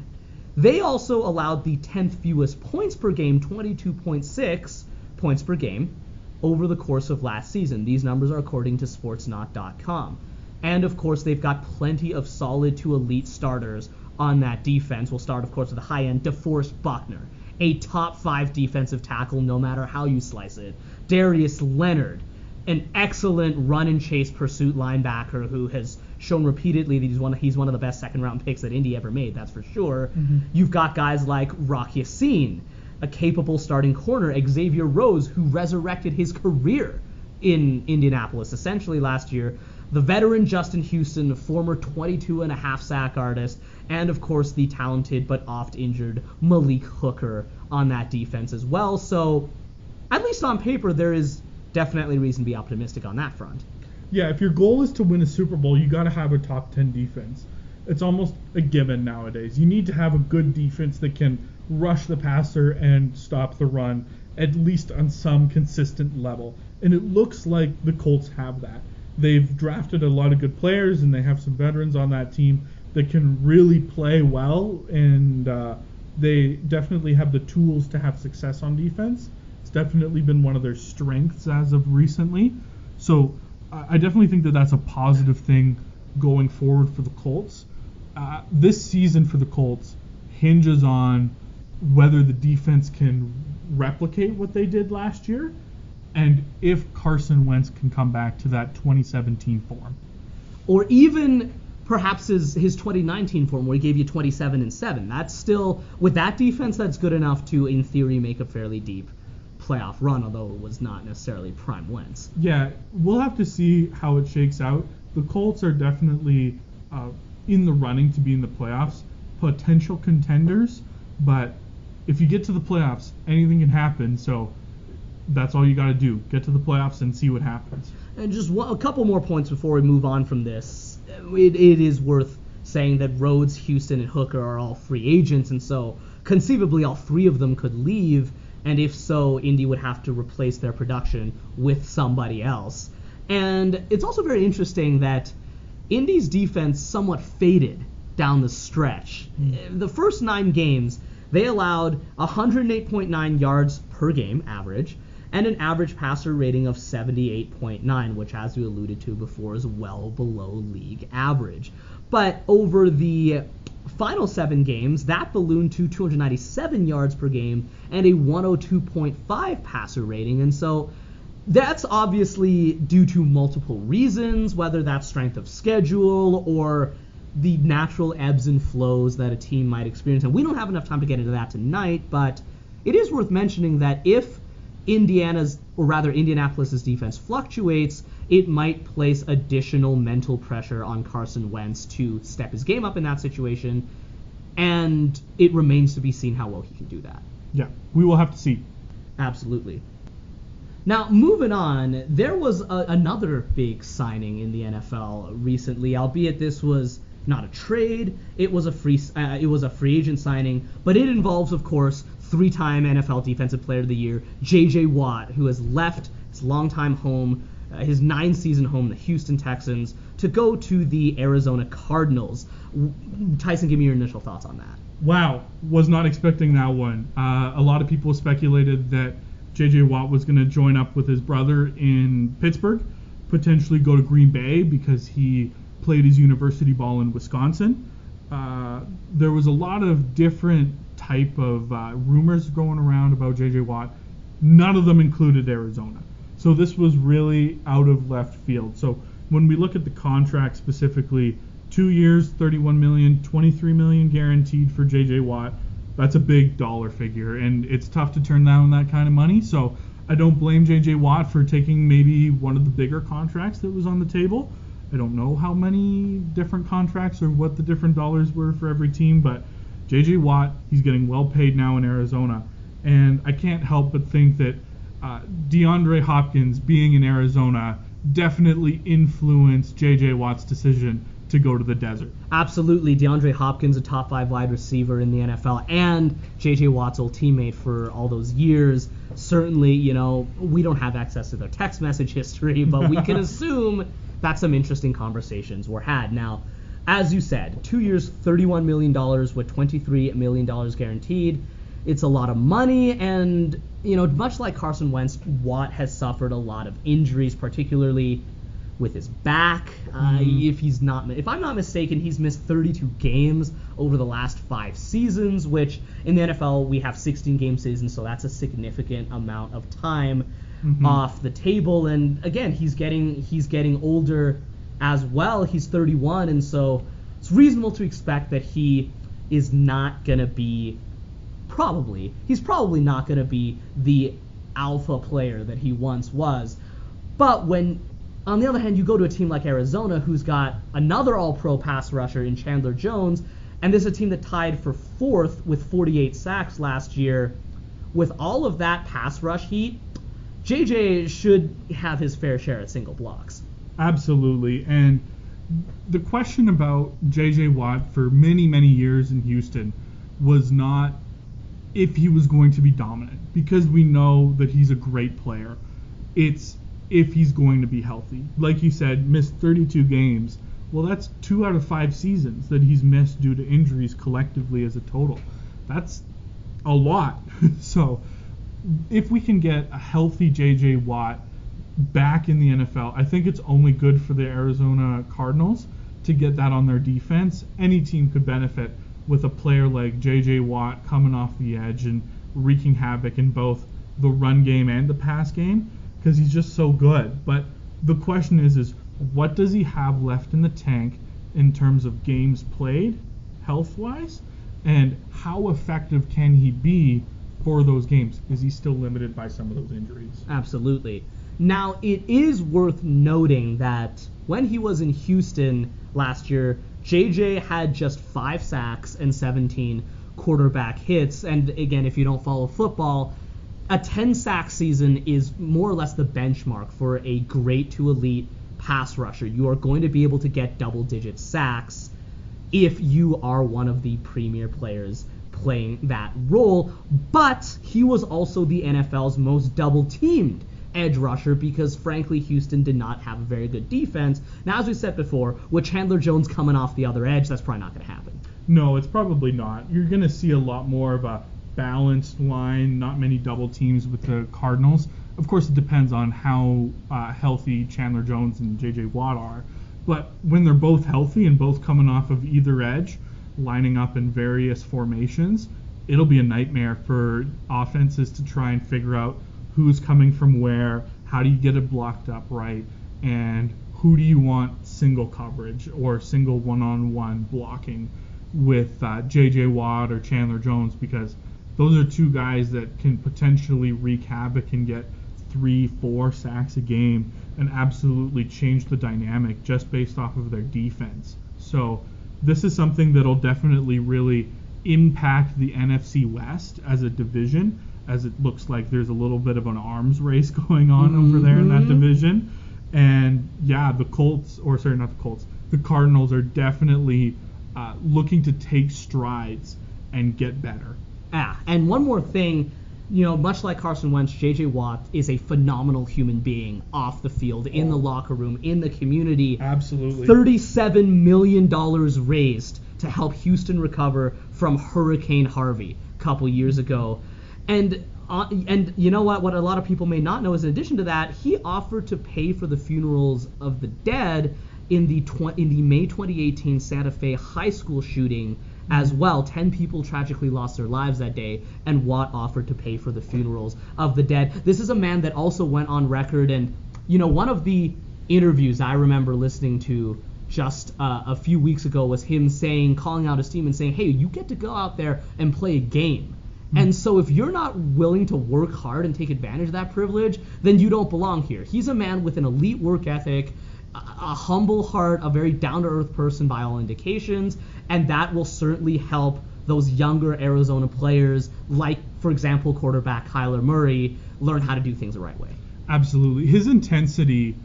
They also allowed the 10th fewest points per game, 22.6 points per game, over the course of last season. These numbers are according to Sportsnaut.com. And, of course, they've got plenty of solid to elite starters on that defense. We'll start, of course, with the high end, DeForest Buckner, a top 5 defensive tackle no matter how you slice it. Darius Leonard, an excellent run and chase pursuit linebacker who has shown repeatedly that he's one of the best second-round picks that Indy ever made, that's for sure. Mm-hmm. You've got guys like Rock Ya-Sin, a capable starting corner, Xavier Rose, who resurrected his career in Indianapolis essentially last year, the veteran Justin Houston, former 22.5 sack artist, and of course the talented but oft-injured Malik Hooker on that defense as well. So, at least on paper, there is definitely reason to be optimistic on that front. Yeah, if your goal is to win a Super Bowl, you got to have a top 10 defense. It's almost a given nowadays. You need to have a good defense that can rush the passer and stop the run, at least on some consistent level. And it looks like the Colts have that. They've drafted a lot of good players, and they have some veterans on that team that can really play well, and they definitely have the tools to have success on defense. It's definitely been one of their strengths as of recently. So I definitely think that that's a positive thing going forward for the Colts. This season for the Colts hinges on whether the defense can replicate what they did last year, and if Carson Wentz can come back to that 2017 form. Or even perhaps his 2019 form where he gave you 27-7. That's still, with that defense, that's good enough to, in theory, make a fairly deep playoff run, although it was not necessarily prime Wentz. Yeah, we'll have to see how it shakes out. The Colts are definitely in the running to be in the playoffs, potential contenders, but if you get to the playoffs, anything can happen, so that's all you got to do. Get to the playoffs and see what happens. And just a couple more points before we move on from this. It is worth saying that Rhodes, Houston, and Hooker are all free agents, and so conceivably all 3 of them could leave, and if so, Indy would have to replace their production with somebody else. And it's also very interesting that Indy's defense somewhat faded down the stretch. The first 9 games, they allowed 108.9 yards per game average, and an average passer rating of 78.9, which, as we alluded to before, is well below league average. But over the final 7 games, that ballooned to 297 yards per game and a 102.5 passer rating, and so that's obviously due to multiple reasons, whether that's strength of schedule or the natural ebbs and flows that a team might experience. And we don't have enough time to get into that tonight, but it is worth mentioning that if Indianapolis's defense fluctuates, it might place additional mental pressure on Carson Wentz to step his game up in that situation, and it remains to be seen how well he can do that. Yeah, we will have to see. Absolutely. Now, moving on, there was another big signing in the NFL recently, albeit this was not a trade. It was a free agent signing, but it involves, of course, 3-time NFL Defensive Player of the Year, J.J. Watt, who has left his longtime home, his 9-season home, the Houston Texans, to go to the Arizona Cardinals. Tyson, give me your initial thoughts on that. Wow, was not expecting that one. A lot of people speculated that J.J. Watt was going to join up with his brother in Pittsburgh, potentially go to Green Bay because he played his university ball in Wisconsin. There was a lot of different type of rumors going around about J.J. Watt. None of them included Arizona. So this was really out of left field. So when we look at the contract specifically, 2 years, $31 million, $23 million guaranteed for J.J. Watt. That's a big dollar figure, and it's tough to turn down that kind of money. So I don't blame J.J. Watt for taking maybe one of the bigger contracts that was on the table. I don't know how many different contracts or what the different dollars were for every team, but J.J. Watt, he's getting well paid now in Arizona. And I can't help but think that DeAndre Hopkins being in Arizona definitely influenced J.J. Watt's decision to go to the desert. Absolutely. DeAndre Hopkins, a top 5 wide receiver in the NFL, and J.J. Watt's old teammate for all those years. Certainly, we don't have access to their text message history, but we can assume that's some interesting conversations were had. Now, as you said, 2 years, $31 million with $23 million guaranteed. It's a lot of money, and much like Carson Wentz, Watt has suffered a lot of injuries, particularly with his back. If I'm not mistaken, he's missed 32 games over the last 5 seasons, which in the NFL we have 16 game seasons, so that's a significant amount of time off the table. And again, he's getting older as well. He's 31, and so it's reasonable to expect that he is not going to be he's probably not going to be the alpha player that he once was. But when, on the other hand, you go to a team like Arizona, who's got another all-pro pass rusher in Chandler Jones, and this is a team that tied for 4th with 48 sacks last year, with all of that pass rush heat, JJ should have his fair share at single blocks. Absolutely. And the question about JJ Watt for many, many years in Houston was not if he was going to be dominant, because we know that he's a great player. It's if he's going to be healthy. Like you said, missed 32 games. Well, that's 2 out of 5 seasons that he's missed due to injuries collectively as a total. That's a lot. So if we can get a healthy JJ Watt back in the NFL, I think it's only good for the Arizona Cardinals to get that on their defense. Any team could benefit with a player like JJ Watt coming off the edge and wreaking havoc in both the run game and the pass game, because he's just so good. But the question is what does he have left in the tank in terms of games played, health-wise, and how effective can he be for those games? Is he still limited by some of those injuries? Absolutely. Now, it is worth noting that when he was in Houston last year, JJ had just 5 sacks and 17 quarterback hits. And again, if you don't follow football, a 10-sack season is more or less the benchmark for a great to elite pass rusher. You are going to be able to get double-digit sacks if you are one of the premier players playing that role. But he was also the NFL's most double-teamed edge rusher because, frankly, Houston did not have a very good defense. Now, as we said before, with Chandler Jones coming off the other edge, that's probably not going to happen. No, it's probably not. You're going to see a lot more of a balanced line, not many double teams with the Cardinals. Of course, it depends on how healthy Chandler Jones and J.J. Watt are. But when they're both healthy and both coming off of either edge, lining up in various formations, it'll be a nightmare for offenses to try and figure out who's coming from where, how do you get it blocked up right, and who do you want single coverage or single one-on-one blocking with J.J. Watt or Chandler Jones, because those are two guys that can potentially wreak havoc and get 3-4 sacks a game and absolutely change the dynamic just based off of their defense. So this is something that'll definitely really impact the NFC West as a division, as it looks like there's a little bit of an arms race going on over there in that division. And yeah, the Cardinals are definitely looking to take strides and get better. And one more thing, much like Carson Wentz, J.J. Watt is a phenomenal human being off the field, in the locker room, in the community. Absolutely. $37 million raised to help Houston recover from Hurricane Harvey a couple years ago. And you know what a lot of people may not know is, in addition to that, he offered to pay for the funerals of the dead in the May 2018 Santa Fe high school shooting as well. 10 people tragically lost their lives that day, and Watt offered to pay for the funerals of the dead. This is a man that also went on record, and one of the interviews I remember listening to just a few weeks ago was him calling out his team and saying, hey, you get to go out there and play a game. And so if you're not willing to work hard and take advantage of that privilege, then you don't belong here. He's a man with an elite work ethic, a humble heart, a very down-to-earth person by all indications, and that will certainly help those younger Arizona players, like, for example, quarterback Kyler Murray, learn how to do things the right way. Absolutely. His intensity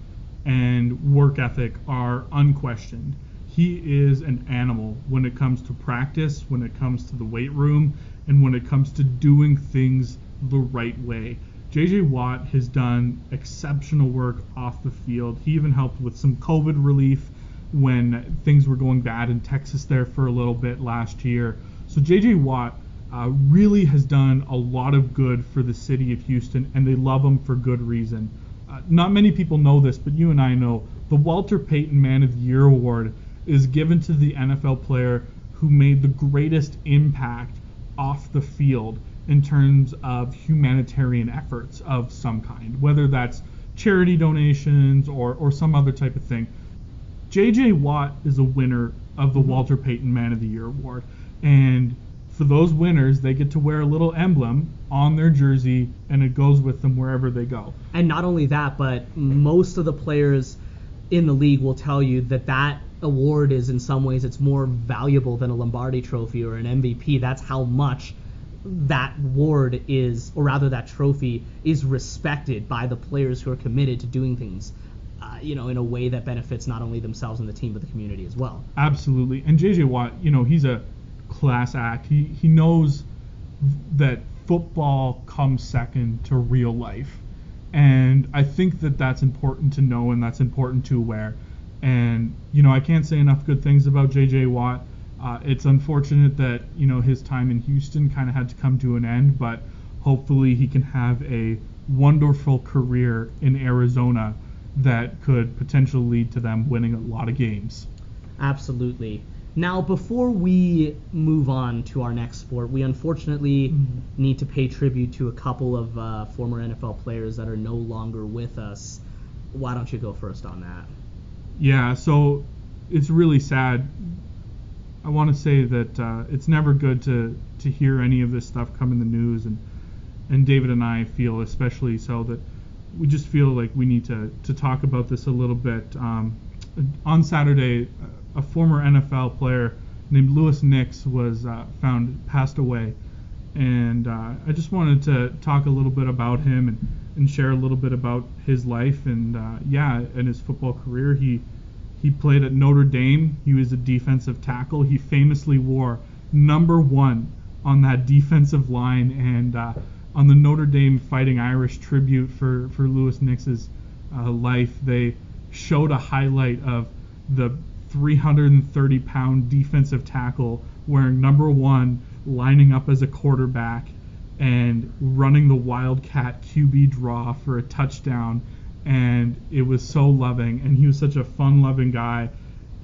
and work ethic are unquestioned. He is an animal when it comes to practice, when it comes to the weight room, and when it comes to doing things the right way. J.J. Watt has done exceptional work off the field. He even helped with some COVID relief when things were going bad in Texas there for a little bit last year. So J.J. Watt really has done a lot of good for the city of Houston, and they love him for good reason. Not many people know this, but you and I know the Walter Payton Man of the Year award is given to the NFL player who made the greatest impact off the field in terms of humanitarian efforts of some kind, whether that's charity donations or some other type of thing. J.J. Watt is a winner of the Walter Payton Man of the Year award, and for those winners, they get to wear a little emblem on their jersey, and it goes with them wherever they go. And not only that, but most of the players in the league will tell you that award is, in some ways, it's more valuable than a Lombardi trophy or an MVP. That's how much that award is, or rather that trophy is respected by the players who are committed to doing things, in a way that benefits not only themselves and the team, but the community as well. Absolutely. And J.J. Watt, he's a class act. He knows that football comes second to real life. And I think that that's important to know, and that's important to wear. And, I can't say enough good things about J.J. Watt. It's unfortunate that, his time in Houston kind of had to come to an end, but hopefully he can have a wonderful career in Arizona that could potentially lead to them winning a lot of games. Absolutely. Now, before we move on to our next sport, we unfortunately need to pay tribute to a couple of former NFL players that are no longer with us. Why don't you go first on that? Yeah, so it's really sad. I want to say that it's never good to hear any of this stuff come in the news, and David and I feel especially so that we just feel like we need to talk about this a little bit. On Saturday, a former NFL player named Louis Nix was found passed away, and I just wanted to talk a little bit about him and share a little bit about his life and his football career. He played at Notre Dame. He was a defensive tackle. He famously wore number 1 on that defensive line, and on the Notre Dame Fighting Irish tribute for Louis Nix's life, they showed a highlight of the 330-pound defensive tackle wearing number 1, lining up as a quarterback and running the Wildcat QB draw for a touchdown. And it was so loving, and he was such a fun-loving guy.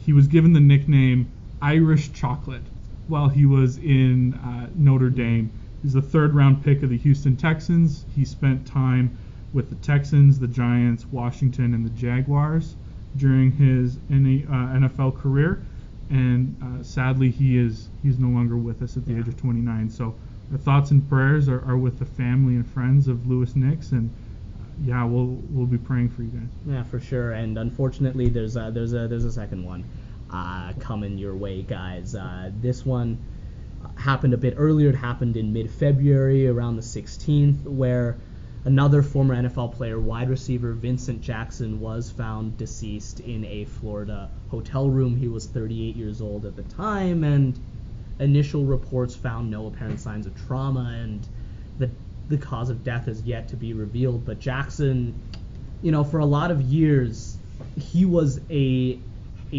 He was given the nickname Irish Chocolate while he was in Notre Dame. He's the 3rd-round pick of the Houston Texans. He spent time with the Texans, the Giants, Washington, and the Jaguars during his NFL career. And sadly, he's no longer with us at the age of 29. So our thoughts and prayers are with the family and friends of Louis Nix, and we'll be praying for you guys. Yeah, for sure. And unfortunately, there's a second one coming your way, guys. This one happened a bit earlier. It happened in mid-February, around the 16th, where another former NFL player, wide receiver Vincent Jackson, was found deceased in a Florida hotel room. He was 38 years old at the time, and initial reports found no apparent signs of trauma, and the cause of death is yet to be revealed. But Jackson, for a lot of years, he was a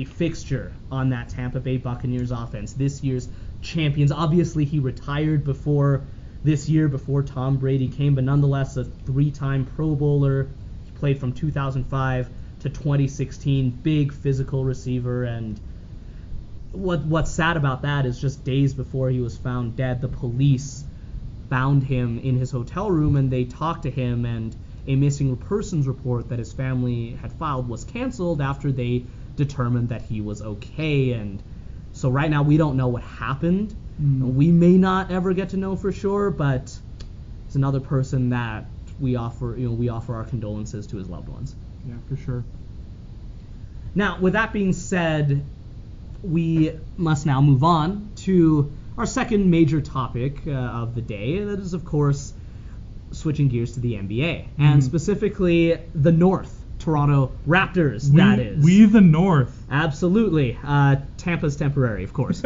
fixture on that Tampa Bay Buccaneers offense. This year's champions. Obviously, he retired before this year, before Tom Brady came, but nonetheless a 3-time Pro Bowler. He played from 2005 to 2016. Big physical receiver, and what's sad about that is just days before he was found dead, the police found him in his hotel room, and they talked to him, and a missing persons report that his family had filed was canceled after they determined that he was okay. And so right now we don't know what happened. We may not ever get to know for sure, but it's another person that we offer our condolences to his loved ones. Yeah, for sure. Now, with that being said, we must now move on to our second major topic of the day. That is, of course, switching gears to the NBA, and specifically the North, Toronto Raptors, that is. We the North. Absolutely. Tampa's temporary, of course.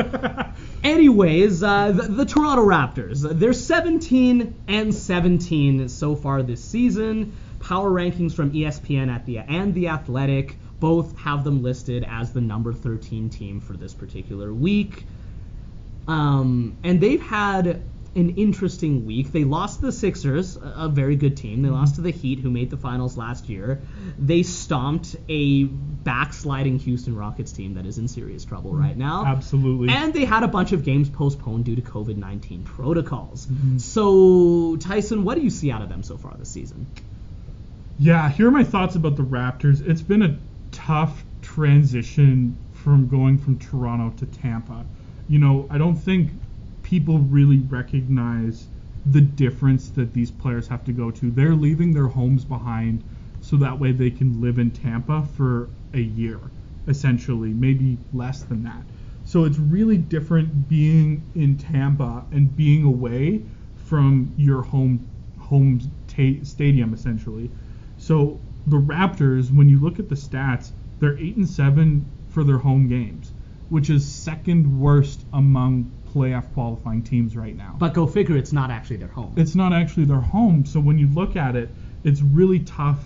Anyways, the Toronto Raptors. They're 17-17 so far this season. Power rankings from ESPN and The Athletic both have them listed as the number 13 team for this particular week. And they've had an interesting week. They lost to the Sixers, a very good team. They lost to the Heat, who made the finals last year. They stomped a backsliding Houston Rockets team that is in serious trouble right now. Absolutely. And they had a bunch of games postponed due to COVID-19 protocols. So, Tyson, what do you see out of them so far this season? Yeah, here are my thoughts about the Raptors. It's been a tough transition from going from Toronto to Tampa. I don't think people really recognize the difference that these players have to go to. They're leaving their homes behind so that way they can live in Tampa for a year, essentially, maybe less than that. So it's really different being in Tampa and being away from your home stadium, essentially. So the Raptors, when you look at the stats, they're 8-7 for their home games, which is second worst among playoff qualifying teams right now. But go figure, it's not actually their home. It's not actually their home, so when you look at it, it's really tough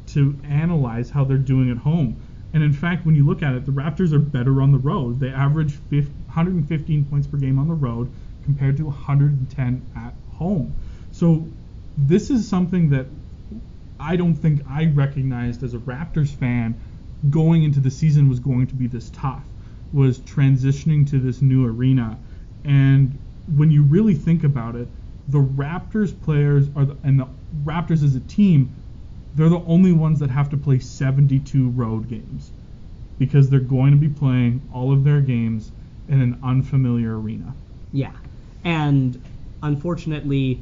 to analyze how they're doing at home. And in fact, when you look at it, the Raptors are better on the road. They average 115 points per game on the road compared to 110 at home. So this is something that I don't think I recognized as a Raptors fan going into the season was going to be this tough, was transitioning to this new arena. And when you really think about it, the Raptors players and the Raptors as a team, they're the only ones that have to play 72 road games because they're going to be playing all of their games in an unfamiliar arena. Yeah, and unfortunately,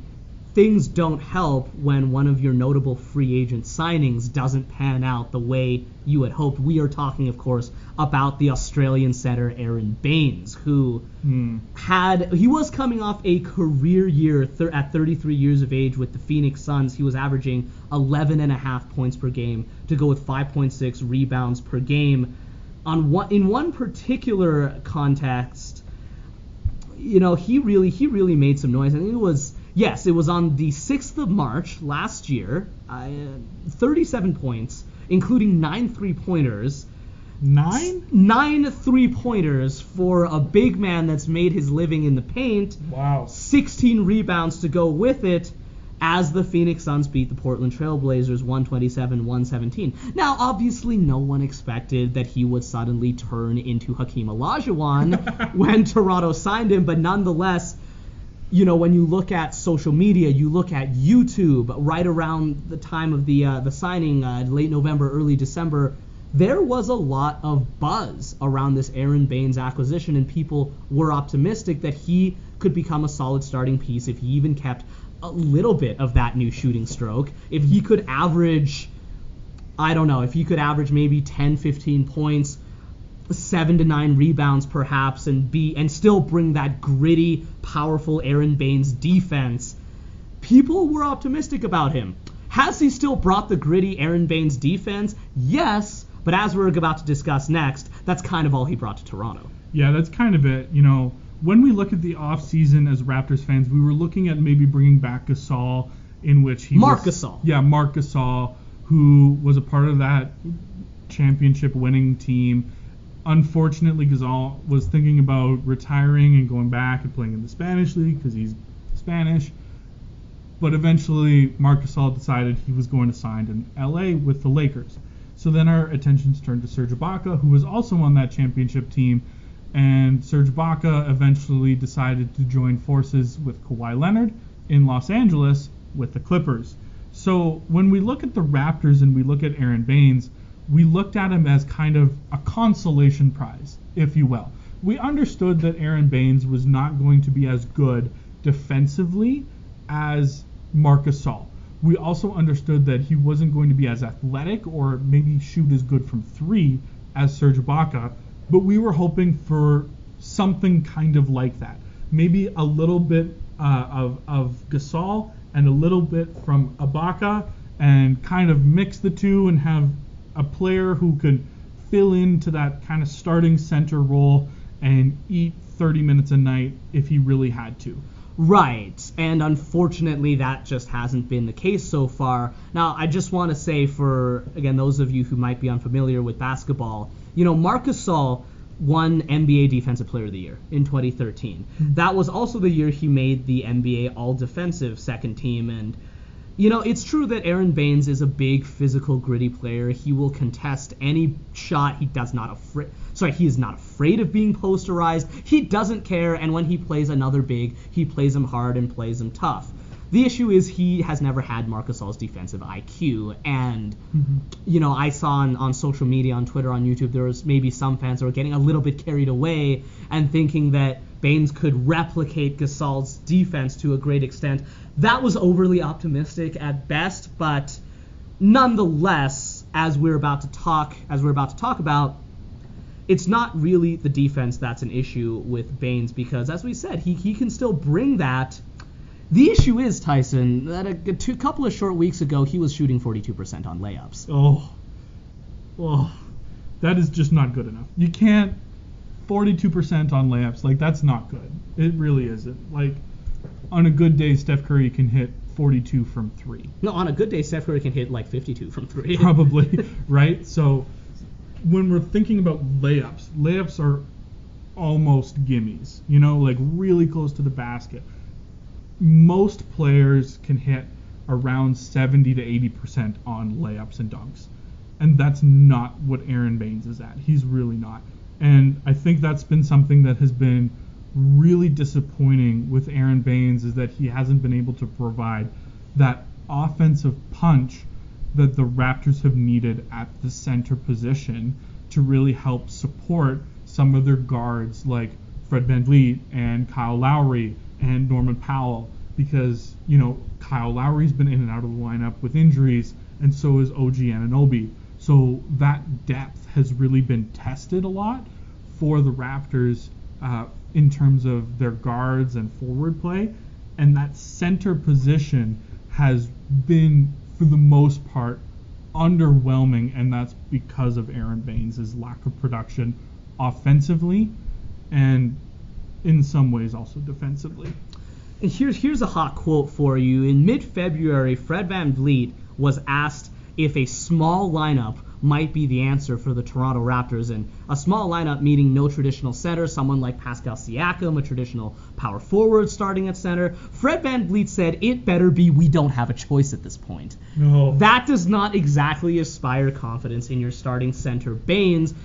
things don't help when one of your notable free agent signings doesn't pan out the way you had hoped. We are talking, of course, about the Australian setter Aron Baynes, who he was coming off a career year at 33 years of age with the Phoenix Suns. He was averaging 11.5 points per game to go with 5.6 rebounds per game. In one particular context, he really made some noise. I think it was on the 6th of March last year, 37 points, including 9 3-pointers. 9? 9 3-pointers for a big man that's made his living in the paint. Wow. 16 rebounds to go with it as the Phoenix Suns beat the Portland Trail Blazers 127-117. Now, obviously, no one expected that he would suddenly turn into Hakeem Olajuwon when Toronto signed him, but nonetheless, when you look at social media, you look at YouTube, right around the time of the signing, late November, early December, there was a lot of buzz around this Aron Baynes acquisition, and people were optimistic that he could become a solid starting piece if he even kept a little bit of that new shooting stroke. If he could average, maybe 10, 15 points, 7 to 9 rebounds perhaps, and still bring that gritty, powerful Aron Baynes defense, people were optimistic about him. Has he still brought the gritty Aron Baynes defense? Yes, but as we're about to discuss next, that's kind of all he brought to Toronto. Yeah, that's kind of it. When we look at the offseason as Raptors fans, we were looking at maybe bringing back Gasol, in which he Marc Gasol. Yeah, Marc Gasol, who was a part of that championship winning team. Unfortunately, Gasol was thinking about retiring and going back and playing in the Spanish League because he's Spanish. But eventually, Marc Gasol decided he was going to sign in LA with the Lakers. So then our attentions turned to Serge Ibaka, who was also on that championship team. And Serge Ibaka eventually decided to join forces with Kawhi Leonard in Los Angeles with the Clippers. So when we look at the Raptors and we look at Aron Baynes, we looked at him as kind of a consolation prize, if you will. We understood that Aron Baynes was not going to be as good defensively as Marc Gasol. We also understood that he wasn't going to be as athletic or maybe shoot as good from three as Serge Ibaka, but we were hoping for something kind of like that. Maybe a little bit of Gasol and a little bit from Ibaka, and kind of mix the two and have a player who could fill into that kind of starting center role and eat 30 minutes a night if he really had to. Right, and unfortunately that just hasn't been the case so far. Now, I just want to say for, again, those of you who might be unfamiliar with basketball, Marc Gasol won NBA Defensive Player of the Year in 2013. That was also the year he made the NBA All-Defensive second team, and it's true that Aron Baynes is a big, physical, gritty player. He will contest any shot. He is not afraid of being posterized. He doesn't care, and when he plays another big, he plays him hard and plays him tough. The issue is he has never had Marc Gasol's defensive IQ, and I saw on social media, on Twitter, on YouTube, there was maybe some fans who were getting a little bit carried away and thinking that Baynes could replicate Gasol's defense to a great extent. That was overly optimistic at best, but nonetheless, as we're about to talk about, it's not really the defense that's an issue with Baynes, because as we said, he can still bring that. The issue is, Tyson, that a couple of short weeks ago, he was shooting 42% on layups. Oh, that is just not good enough. You can't 42% on layups. That's not good. It really isn't. On a good day, Steph Curry can hit 42 from 3. No, on a good day, Steph Curry can hit 52 from 3. Probably, right? So when we're thinking about layups are almost gimmies, really close to the basket. Most players can hit around 70 to 80% on layups and dunks. And that's not what Aron Baynes is at. He's really not. And I think that's been something that has been really disappointing with Aron Baynes, is that he hasn't been able to provide that offensive punch that the Raptors have needed at the center position to really help support some of their guards like Fred VanVleet and Kyle Lowry and Norman Powell, because, Kyle Lowry's been in and out of the lineup with injuries, and so is OG Anunoby. So that depth has really been tested a lot for the Raptors in terms of their guards and forward play, and that center position has been, for the most part, underwhelming, and that's because of Aron Baynes' lack of production offensively and in some ways also defensively. And here's a hot quote for you. In mid-February, Fred VanVleet was asked if a small lineup might be the answer for the Toronto Raptors, and a small lineup meaning no traditional center, someone like Pascal Siakam, a traditional power forward starting at center. Fred VanVleet said, "It better be we don't have a choice at this point." No. That does not exactly inspire confidence in your starting center, Baynes.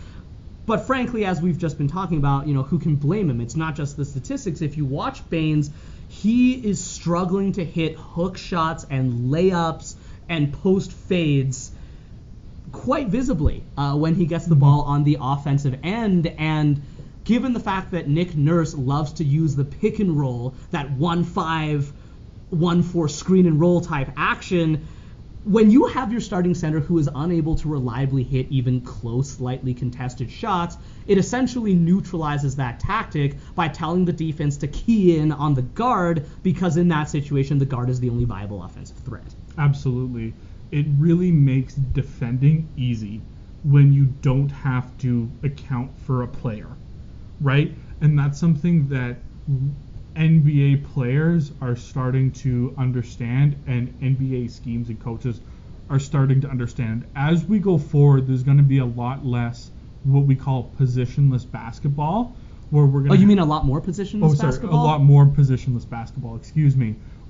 But frankly, as we've just been talking about, who can blame him? It's not just the statistics. If you watch Baynes, he is struggling to hit hook shots and layups and post fades quite visibly when he gets the ball on the offensive end. And given the fact that Nick Nurse loves to use the pick and roll, that 1-5, 1-4 screen and roll type action, when you have your starting center who is unable to reliably hit even close, slightly contested shots, it essentially neutralizes that tactic by telling the defense to key in on the guard, because in that situation, the guard is the only viable offensive threat. Absolutely. It really makes defending easy when you don't have to account for a player, right? And that's something that NBA players are starting to understand, and NBA schemes and coaches are starting to understand. As we go forward, there's going to be a lot less what we call positionless basketball, where we're going to... Oh, you mean a lot more positionless basketball? A lot more positionless basketball,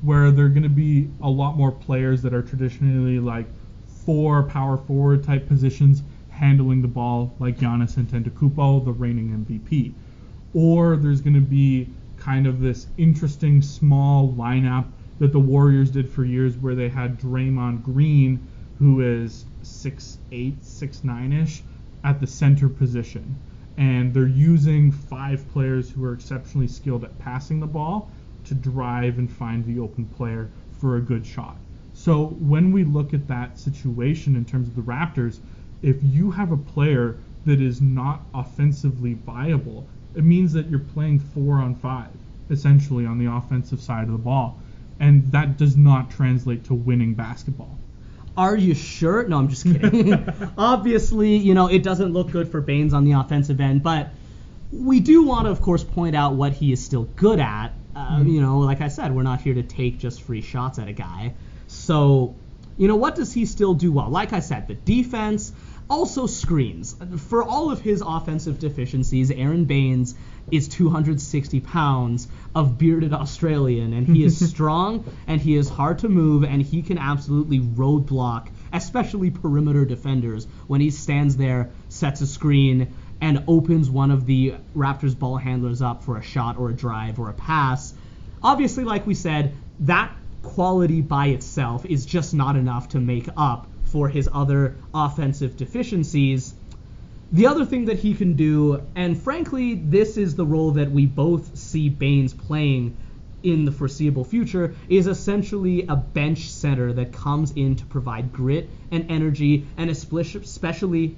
where there are going to be a lot more players that are traditionally like 4 power forward type positions handling the ball, like Giannis Antetokounmpo, the reigning MVP. Or there's going to be kind of this interesting small lineup that the Warriors did for years, where they had Draymond Green, who is 6'8", 6'9"-ish, at the center position. And they're using 5 players who are exceptionally skilled at passing the ball to drive and find the open player for a good shot. So when we look at that situation in terms of the Raptors, if you have a player that is not offensively viable, it means that you're playing 4-on-5, essentially, on the offensive side of the ball. And that does not translate to winning basketball. Are you sure? No, I'm just kidding. Obviously, it doesn't look good for Baynes on the offensive end, but we do want to, of course, point out what he is still good at. Like I said, we're not here to take just free shots at a guy. So, what does he still do well? Like I said, the defense, also screens. For all of his offensive deficiencies, Aron Baynes is 260 pounds of bearded Australian, and he is strong, and he is hard to move, and he can absolutely roadblock, especially perimeter defenders, when he stands there, sets a screen, and opens one of the Raptors ball handlers up for a shot or a drive or a pass. Obviously, like we said, that quality by itself is just not enough to make up for his other offensive deficiencies. The other thing that he can do, and frankly, this is the role that we both see Baynes playing in the foreseeable future, is essentially a bench center that comes in to provide grit and energy, and especially,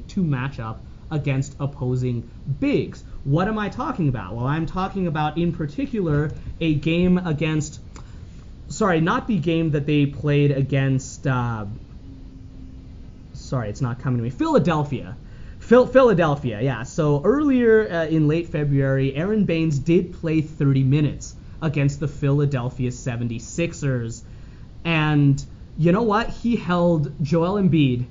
to match up against opposing bigs. What am I talking about? Well, I'm talking about, in particular, a game against... Sorry, not the game that they played against... Sorry, it's not coming to me. Philadelphia. Philadelphia, yeah. So earlier in late February, Aron Baynes did play 30 minutes against the Philadelphia 76ers. And you know what? He held Joel Embiid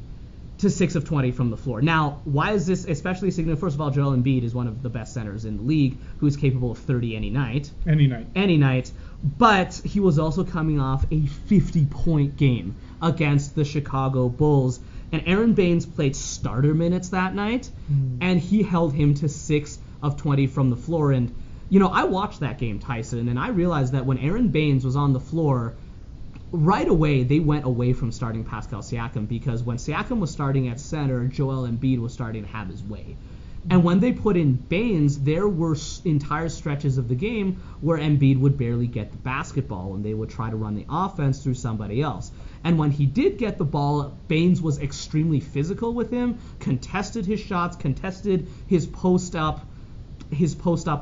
to 6 of 20 from the floor. Now, why is this especially significant? First of all, Joel Embiid is one of the best centers in the league who is capable of 30 any night. Any night. But he was also coming off a 50-point game against the Chicago Bulls. And Aron Baynes played starter minutes that night, and he held him to 6 of 20 from the floor. And, I watched that game, Tyson, and I realized that when Aron Baynes was on the floor, right away they went away from starting Pascal Siakam, because when Siakam was starting at center, Joel Embiid was starting to have his way. And when they put in Baynes, there were entire stretches of the game where Embiid would barely get the basketball, and they would try to run the offense through somebody else. And when he did get the ball, Baynes was extremely physical with him, contested his shots, contested his post-up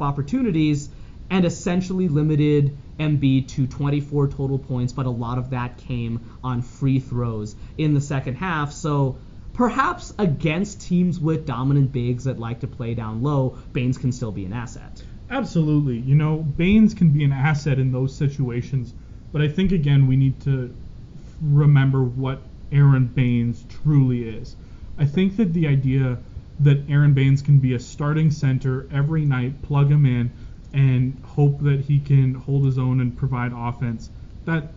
opportunities, and essentially limited Embiid to 24 total points, but a lot of that came on free throws in the second half. So perhaps against teams with dominant bigs that like to play down low, Baynes can still be an asset. Absolutely. Baynes can be an asset in those situations, but I think, again, we need to remember what Aron Baynes truly is. I think that the idea that Aron Baynes can be a starting center every night, plug him in, and hope that he can hold his own and provide offense, that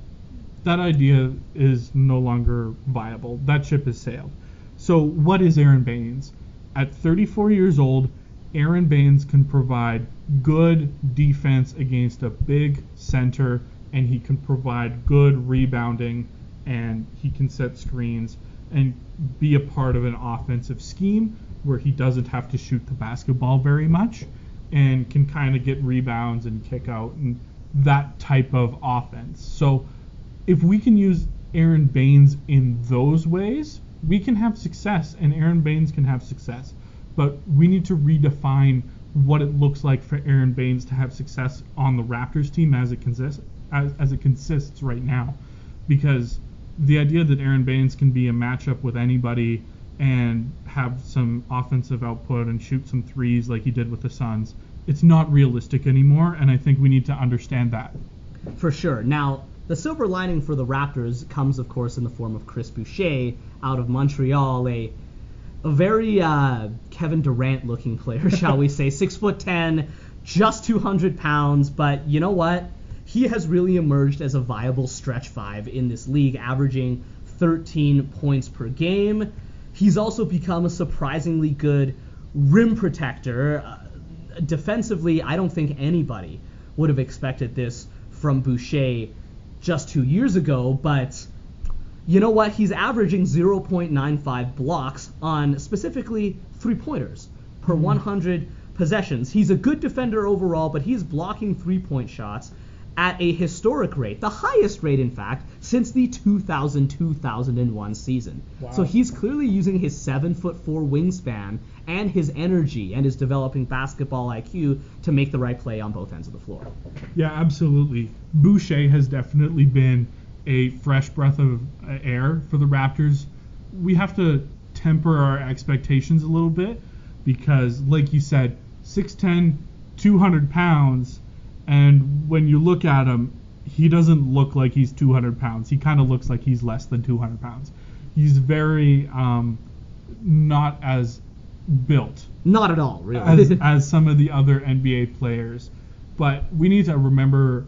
idea is no longer viable. That ship has sailed. So what is Aron Baynes? At 34 years old, Aron Baynes can provide good defense against a big center, and he can provide good rebounding, and he can set screens and be a part of an offensive scheme where he doesn't have to shoot the basketball very much and can kind of get rebounds and kick out and that type of offense. So if we can use Aron Baynes in those ways, we can have success, and Aron Baynes can have success. But we need to redefine what it looks like for Aron Baynes to have success on the Raptors team as it consists right now. Because the idea that Aron Baynes can be a matchup with anybody and have some offensive output and shoot some threes like he did with the Suns, it's not realistic anymore, and I think we need to understand that. For sure. Now, the silver lining for the Raptors comes, of course, in the form of Chris Boucher out of Montreal, a very Kevin Durant-looking player, shall we say. 6'10", just 200 pounds, but you know what? He has really emerged as a viable stretch five in this league, averaging 13 points per game. He's also become a surprisingly good rim protector. Defensively, I don't think anybody would have expected this from Boucher just 2 years ago, but you know what? He's averaging 0.95 blocks on specifically three-pointers per 100 possessions. He's a good defender overall, but he's blocking three-point shots at a historic rate, the highest rate, in fact, since the 2000-2001 season. Wow. So he's clearly using his 7'4" wingspan and his energy and his developing basketball IQ to make the right play on both ends of the floor. Yeah, absolutely. Boucher has definitely been a fresh breath of air for the Raptors. We have to temper our expectations a little bit because, like you said, 6'10", 200 pounds, and when you look at him, he doesn't look like he's 200 pounds. He kind of looks like he's less than 200 pounds. He's very not as built. Not at all, really. as some of the other NBA players. But we need to remember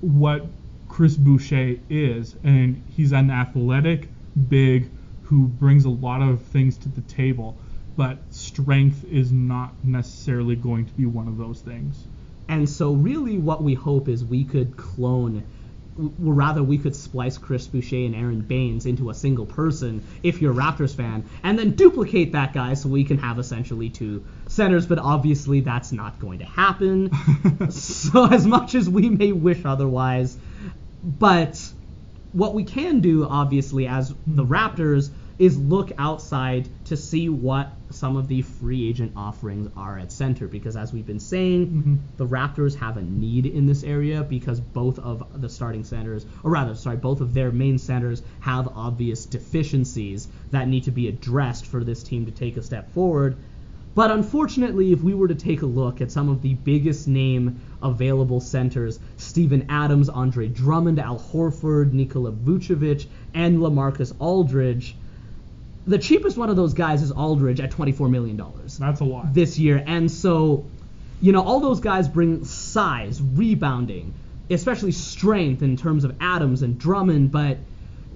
what Chris Boucher is, and he's an athletic, big, who brings a lot of things to the table. But strength is not necessarily going to be one of those things. And so really what we hope is we could clone, or rather we could splice Chris Boucher and Aron Baynes into a single person if you're a Raptors fan, and then duplicate that guy so we can have essentially two centers, but obviously that's not going to happen. So as much as we may wish otherwise, but what we can do, obviously, as the Raptors is look outside to see what some of the free agent offerings are at center, because as we've been saying, the Raptors have a need in this area because both of the starting centers, both of their main centers have obvious deficiencies that need to be addressed for this team to take a step forward. But unfortunately, if we were to take a look at some of the biggest name available centers, Steven Adams, Andre Drummond, Al Horford, Nikola Vucevic, and LaMarcus Aldridge, the cheapest one of those guys is Aldridge at $24 million. That's a lot. This year. And so, all those guys bring size, rebounding, especially strength in terms of Adams and Drummond, but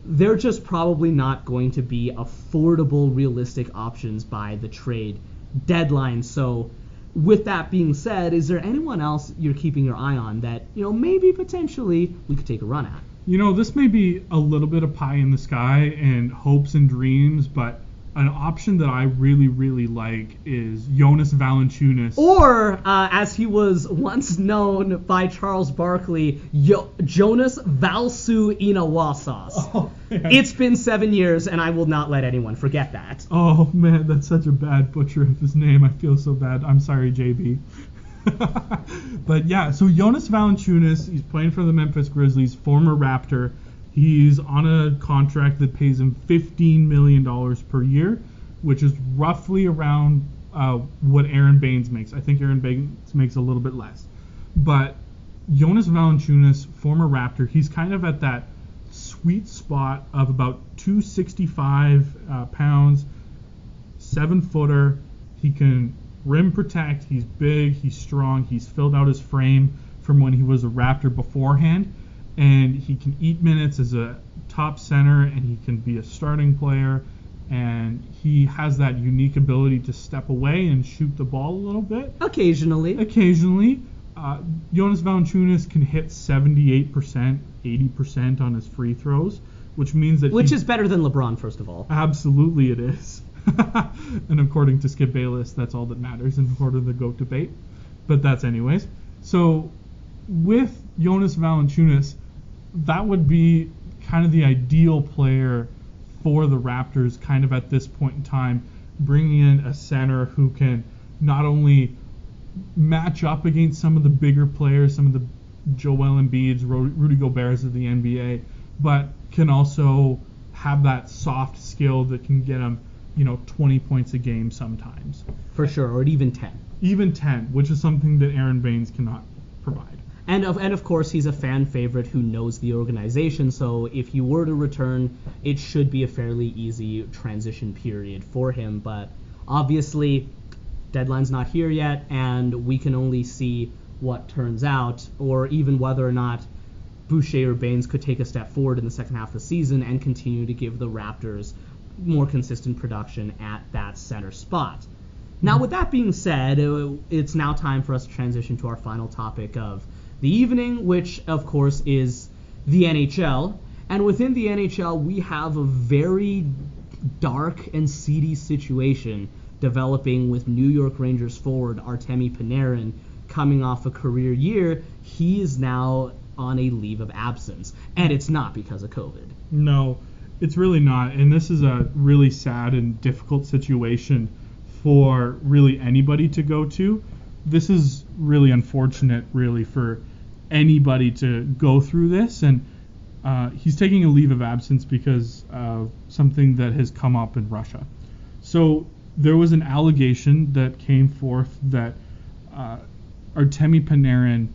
they're just probably not going to be affordable, realistic options by the trade deadline. So with that being said, is there anyone else you're keeping your eye on that, maybe potentially we could take a run at? This may be a little bit of pie in the sky and hopes and dreams, but an option that I really, really like is Jonas Valanciunas. Or, as he was once known by Charles Barkley, Jonas Valsu Inawasas. Oh, it's been 7 years, and I will not let anyone forget that. Oh, man, that's such a bad butcher of his name. I feel so bad. I'm sorry, JB. But yeah, so Jonas Valanciunas, he's playing for the Memphis Grizzlies, former Raptor. He's on a contract that pays him $15 million per year, which is roughly around what Aron Baynes makes. I think Aron Baynes makes a little bit less. But Jonas Valanciunas, former Raptor, he's kind of at that sweet spot of about 265 pounds, 7-footer. He can rim protect, he's big, he's strong, he's filled out his frame from when he was a Raptor beforehand, and he can eat minutes as a top center, and he can be a starting player, and he has that unique ability to step away and shoot the ball a little bit. Occasionally. Jonas Valanciunas can hit 78%, 80% on his free throws, which means that Which is better than LeBron, first of all. Absolutely it is. And according to Skip Bayless, that's all that matters in order to the GOAT debate. But that's anyways. So with Jonas Valanciunas, that would be kind of the ideal player for the Raptors kind of at this point in time, bringing in a center who can not only match up against some of the bigger players, some of the Joel Embiids, Rudy Goberts of the NBA, but can also have that soft skill that can get him 20 points a game sometimes. For sure, or even 10. Even 10, which is something that Aron Baynes cannot provide. And of course, he's a fan favorite who knows the organization, so if he were to return, it should be a fairly easy transition period for him. But obviously, deadline's not here yet, and we can only see what turns out, or even whether or not Boucher or Baynes could take a step forward in the second half of the season and continue to give the Raptors more consistent production at that center spot. Now, with that being said, it's now time for us to transition to our final topic of the evening, which, of course, is the NHL. And within the NHL, we have a very dark and seedy situation developing with New York Rangers forward Artemi Panarin coming off a career year. He is now on a leave of absence, and it's not because of COVID. No, it's really not, and this is a really sad and difficult situation for really anybody to go to. This is really unfortunate, really, for anybody to go through this, and he's taking a leave of absence because of something that has come up in Russia. So there was an allegation that came forth that Artemi Panarin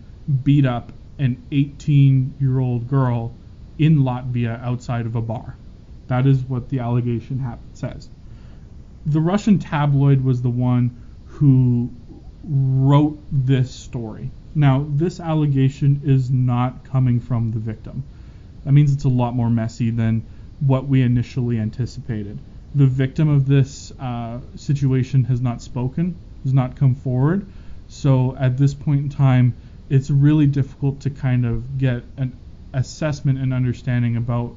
beat up an 18-year-old girl in Latvia outside of a bar. That is what the allegation says. The Russian tabloid was the one who wrote this story. Now, this allegation is not coming from the victim. That means it's a lot more messy than what we initially anticipated. The victim of this situation has not spoken, has not come forward. So at this point in time, it's really difficult to kind of get an assessment and understanding about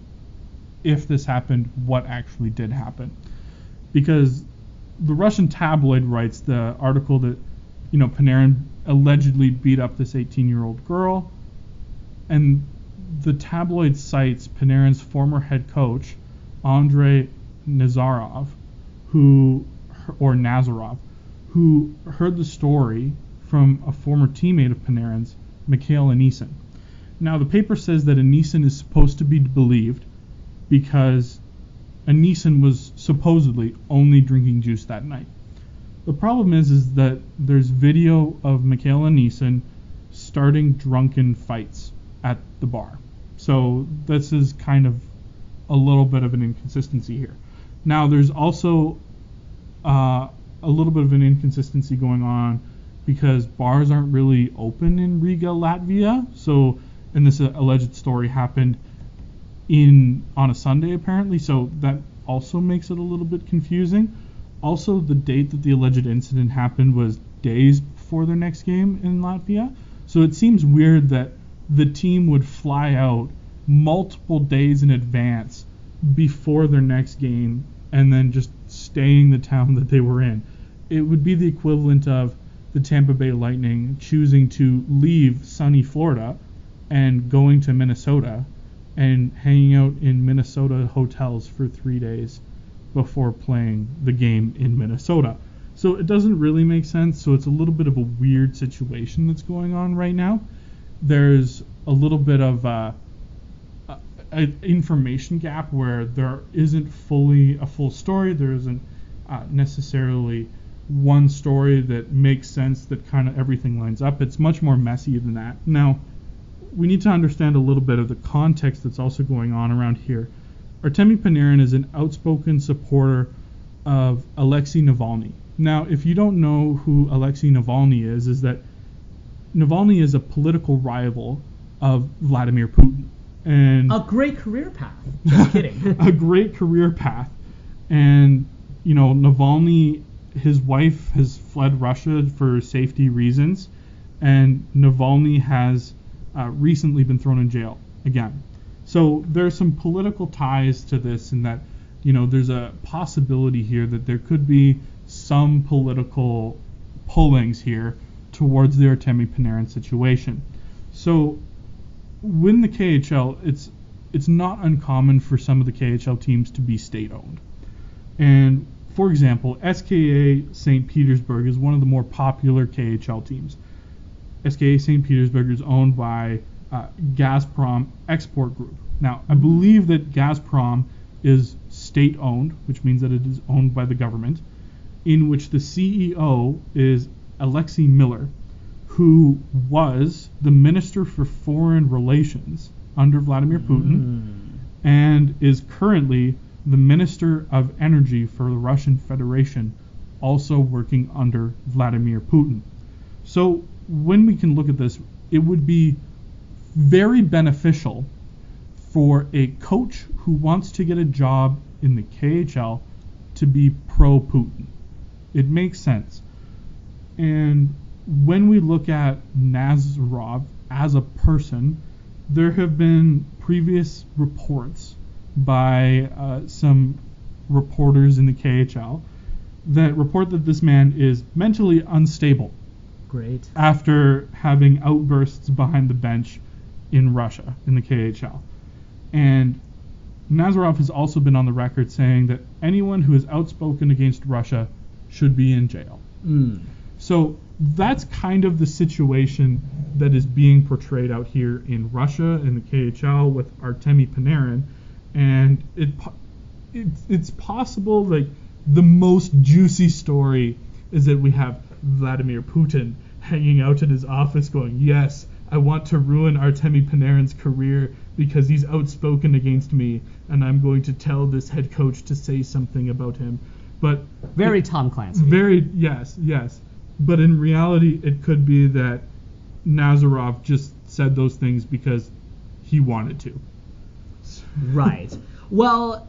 if this happened, what actually did happen. Because the Russian tabloid writes the article that, Panarin allegedly beat up this 18-year-old girl, and the tabloid cites Panarin's former head coach, Andrei Nazarov, who heard the story from a former teammate of Panarin's, Mikhail Anisin. Now, the paper says that Anisin is supposed to be believed because Anisin was supposedly only drinking juice that night. The problem is that there's video of Mikhail Anisin starting drunken fights at the bar. So this is kind of a little bit of an inconsistency here. Now, there's also a little bit of an inconsistency going on because bars aren't really open in Riga, Latvia. So, and this alleged story happened on a Sunday apparently, so that also makes it a little bit confusing. Also, the date that the alleged incident happened was days before their next game in Latvia. So it seems weird that the team would fly out multiple days in advance before their next game and then just stay in the town that they were in. It would be the equivalent of the Tampa Bay Lightning choosing to leave sunny Florida and going to Minnesota and hanging out in Minnesota hotels for 3 days before playing the game in Minnesota. So it doesn't really make sense. So it's a little bit of a weird situation that's going on right now. There's a little bit of an information gap where there isn't fully a full story. There isn't necessarily one story that makes sense, that kind of everything lines up. It's much more messy than that. Now, we need to understand a little bit of the context that's also going on around here. Artemi Panarin is an outspoken supporter of Alexei Navalny. Now, if you don't know who Alexei Navalny is that Navalny is a political rival of Vladimir Putin. And a great career path. Just kidding. A great career path. And, Navalny, his wife has fled Russia for safety reasons, and Navalny has recently been thrown in jail again. So there's some political ties to this, in that, there's a possibility here that there could be some political pullings here towards the Artemi Panarin situation. So when the KHL, it's not uncommon for some of the KHL teams to be state-owned. And, for example, SKA St. Petersburg is one of the more popular KHL teams. SKA St. Petersburg is owned by Gazprom Export Group. Now, I believe that Gazprom is state-owned, which means that it is owned by the government, in which the CEO is Alexei Miller, who was the Minister for Foreign Relations under Vladimir Putin, and is currently the Minister of Energy for the Russian Federation, also working under Vladimir Putin. So when we can look at this, it would be very beneficial for a coach who wants to get a job in the KHL to be pro-Putin. It makes sense. And when we look at Nazarov as a person, there have been previous reports by some reporters in the KHL that report that this man is mentally unstable. Great. After having outbursts behind the bench in Russia, in the KHL. And Nazarov has also been on the record saying that anyone who is outspoken against Russia should be in jail. So that's kind of the situation that is being portrayed out here in Russia in the KHL with Artemi Panarin, and it's possible like the most juicy story is that we have Vladimir Putin hanging out in his office going, yes, I want to ruin Artemi Panarin's career because he's outspoken against me, and I'm going to tell this head coach to say something about him. But very Tom Clancy. Yes. But in reality, it could be that Nazarov just said those things because he wanted to. Right. Well,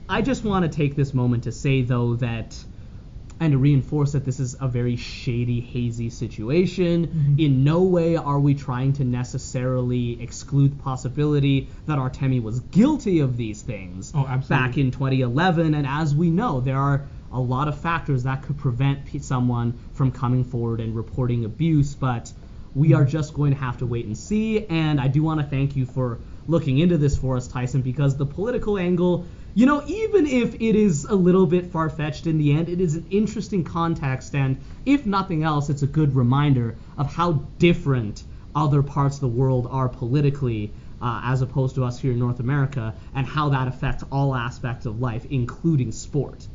I just want to take this moment to say, though, that, and to reinforce that this is a very shady, hazy situation. Mm-hmm. In no way are we trying to necessarily exclude the possibility that Artemi was guilty of these things back in 2011. And as we know, there are a lot of factors that could prevent someone from coming forward and reporting abuse, but we are just going to have to wait and see. And I do want to thank you for looking into this for us, Tyson, because the political angle, even if it is a little bit far-fetched in the end, it is an interesting context, and if nothing else, it's a good reminder of how different other parts of the world are politically as opposed to us here in North America, and how that affects all aspects of life, including sport.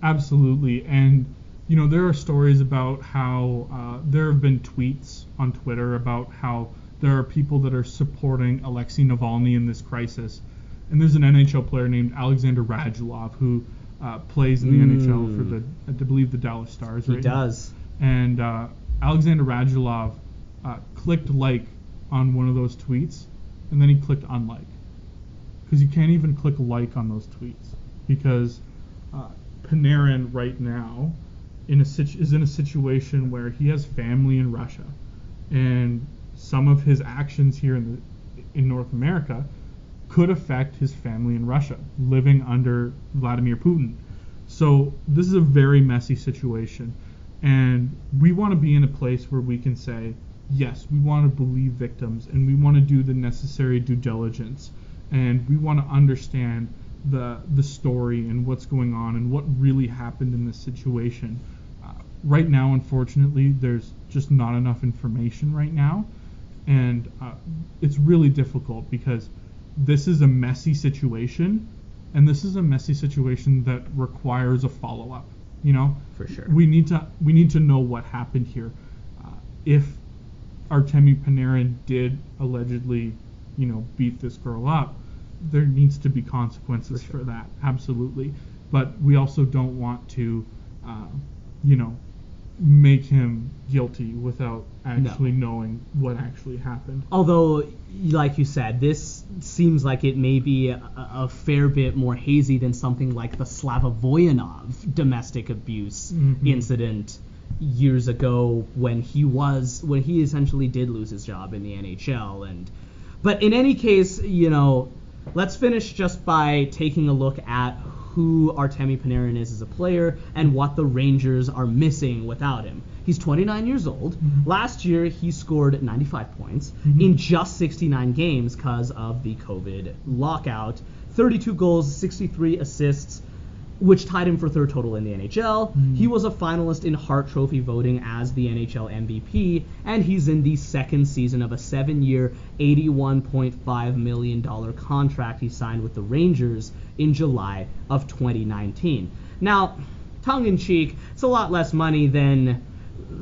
Absolutely, and there are stories about how there have been tweets on Twitter about how there are people that are supporting Alexei Navalny in this crisis. And there's an NHL player named Alexander Radulov who plays in the NHL for I believe the Dallas Stars. He does. And Alexander Radulov clicked like on one of those tweets, and then he clicked unlike. Because you can't even click like on those tweets. Because Panarin right now is in a situation where he has family in Russia. And some of his actions here in North America could affect his family in Russia, living under Vladimir Putin. So this is a very messy situation, and we want to be in a place where we can say, yes, we want to believe victims, and we want to do the necessary due diligence, and we want to understand the story and what's going on and what really happened in this situation. Right now, unfortunately, there's just not enough information right now, and it's really difficult because this is a messy situation, and this is a messy situation that requires a follow-up. For sure. We need to know what happened here. If Artemi Panarin did allegedly, beat this girl up, there needs to be consequences for that. Absolutely. But we also don't want to, make him guilty without actually knowing what actually happened. Although, like you said, this seems like it may be a fair bit more hazy than something like the Slava Voyanov domestic abuse incident years ago when he essentially did lose his job in the NHL. But in any case, let's finish just by taking a look at who Artemi Panarin is as a player and what the Rangers are missing without him. He's 29 years old. Mm-hmm. Last year, he scored 95 points in just 69 games because of the COVID lockout. 32 goals, 63 assists, which tied him for third total in the NHL. Mm-hmm. He was a finalist in Hart Trophy voting as the NHL MVP, and he's in the second season of a 7-year, $81.5 million contract he signed with the Rangers in July of 2019. Now, tongue-in-cheek, it's a lot less money than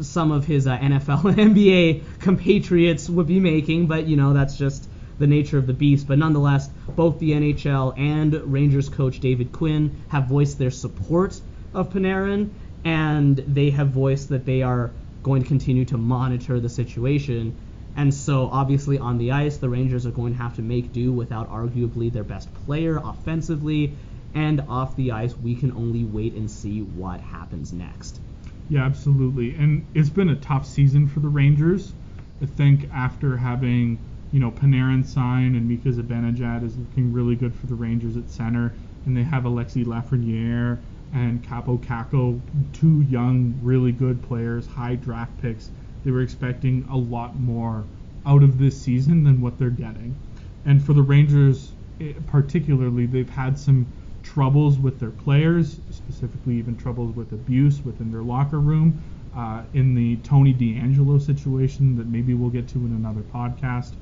some of his NFL and NBA compatriots would be making, but, that's just the nature of the beast. But nonetheless, both the NHL and Rangers coach David Quinn have voiced their support of Panarin, and they have voiced that they are going to continue to monitor the situation. And so, obviously, on the ice, the Rangers are going to have to make do without arguably their best player offensively, and off the ice, we can only wait and see what happens next. Yeah, absolutely. And it's been a tough season for the Rangers. I think after having Panarin sign and Mika Zibanejad is looking really good for the Rangers at center, and they have Alexis Lafreniere and Capo Caco, two young, really good players, high draft picks. They were expecting a lot more out of this season than what they're getting. And for the Rangers particularly, they've had some troubles with their players, specifically even troubles with abuse within their locker room. in the Tony DeAngelo situation that maybe we'll get to in another podcast.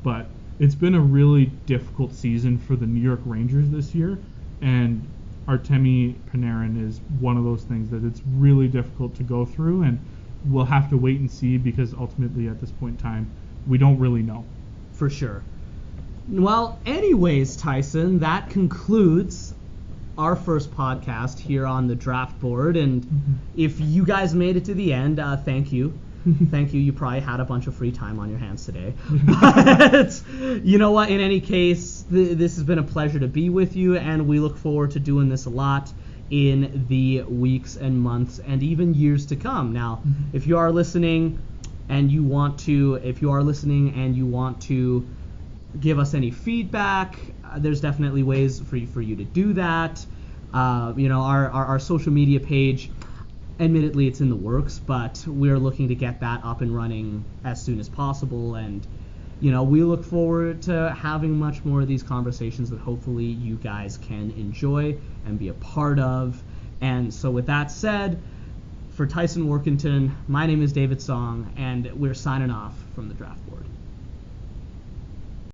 But it's been a really difficult season for the New York Rangers this year, and Artemi Panarin is one of those things that it's really difficult to go through, and we'll have to wait and see, because ultimately at this point in time, we don't really know. For sure. Well, anyways, Tyson, that concludes our first podcast here on the draft board, and if you guys made it to the end, thank you. Thank you. You probably had a bunch of free time on your hands today. But you know what? In any case, this has been a pleasure to be with you, and we look forward to doing this a lot in the weeks and months and even years to come. Now, if you are listening and you want to give us any feedback, there's definitely ways for you to do that. Our social media page, admittedly it's in the works, but we're looking to get that up and running as soon as possible, and we look forward to having much more of these conversations that hopefully you guys can enjoy and be a part of. And so with that said, for Tyson Workington, my name is David Song, and we're signing off from the draft board.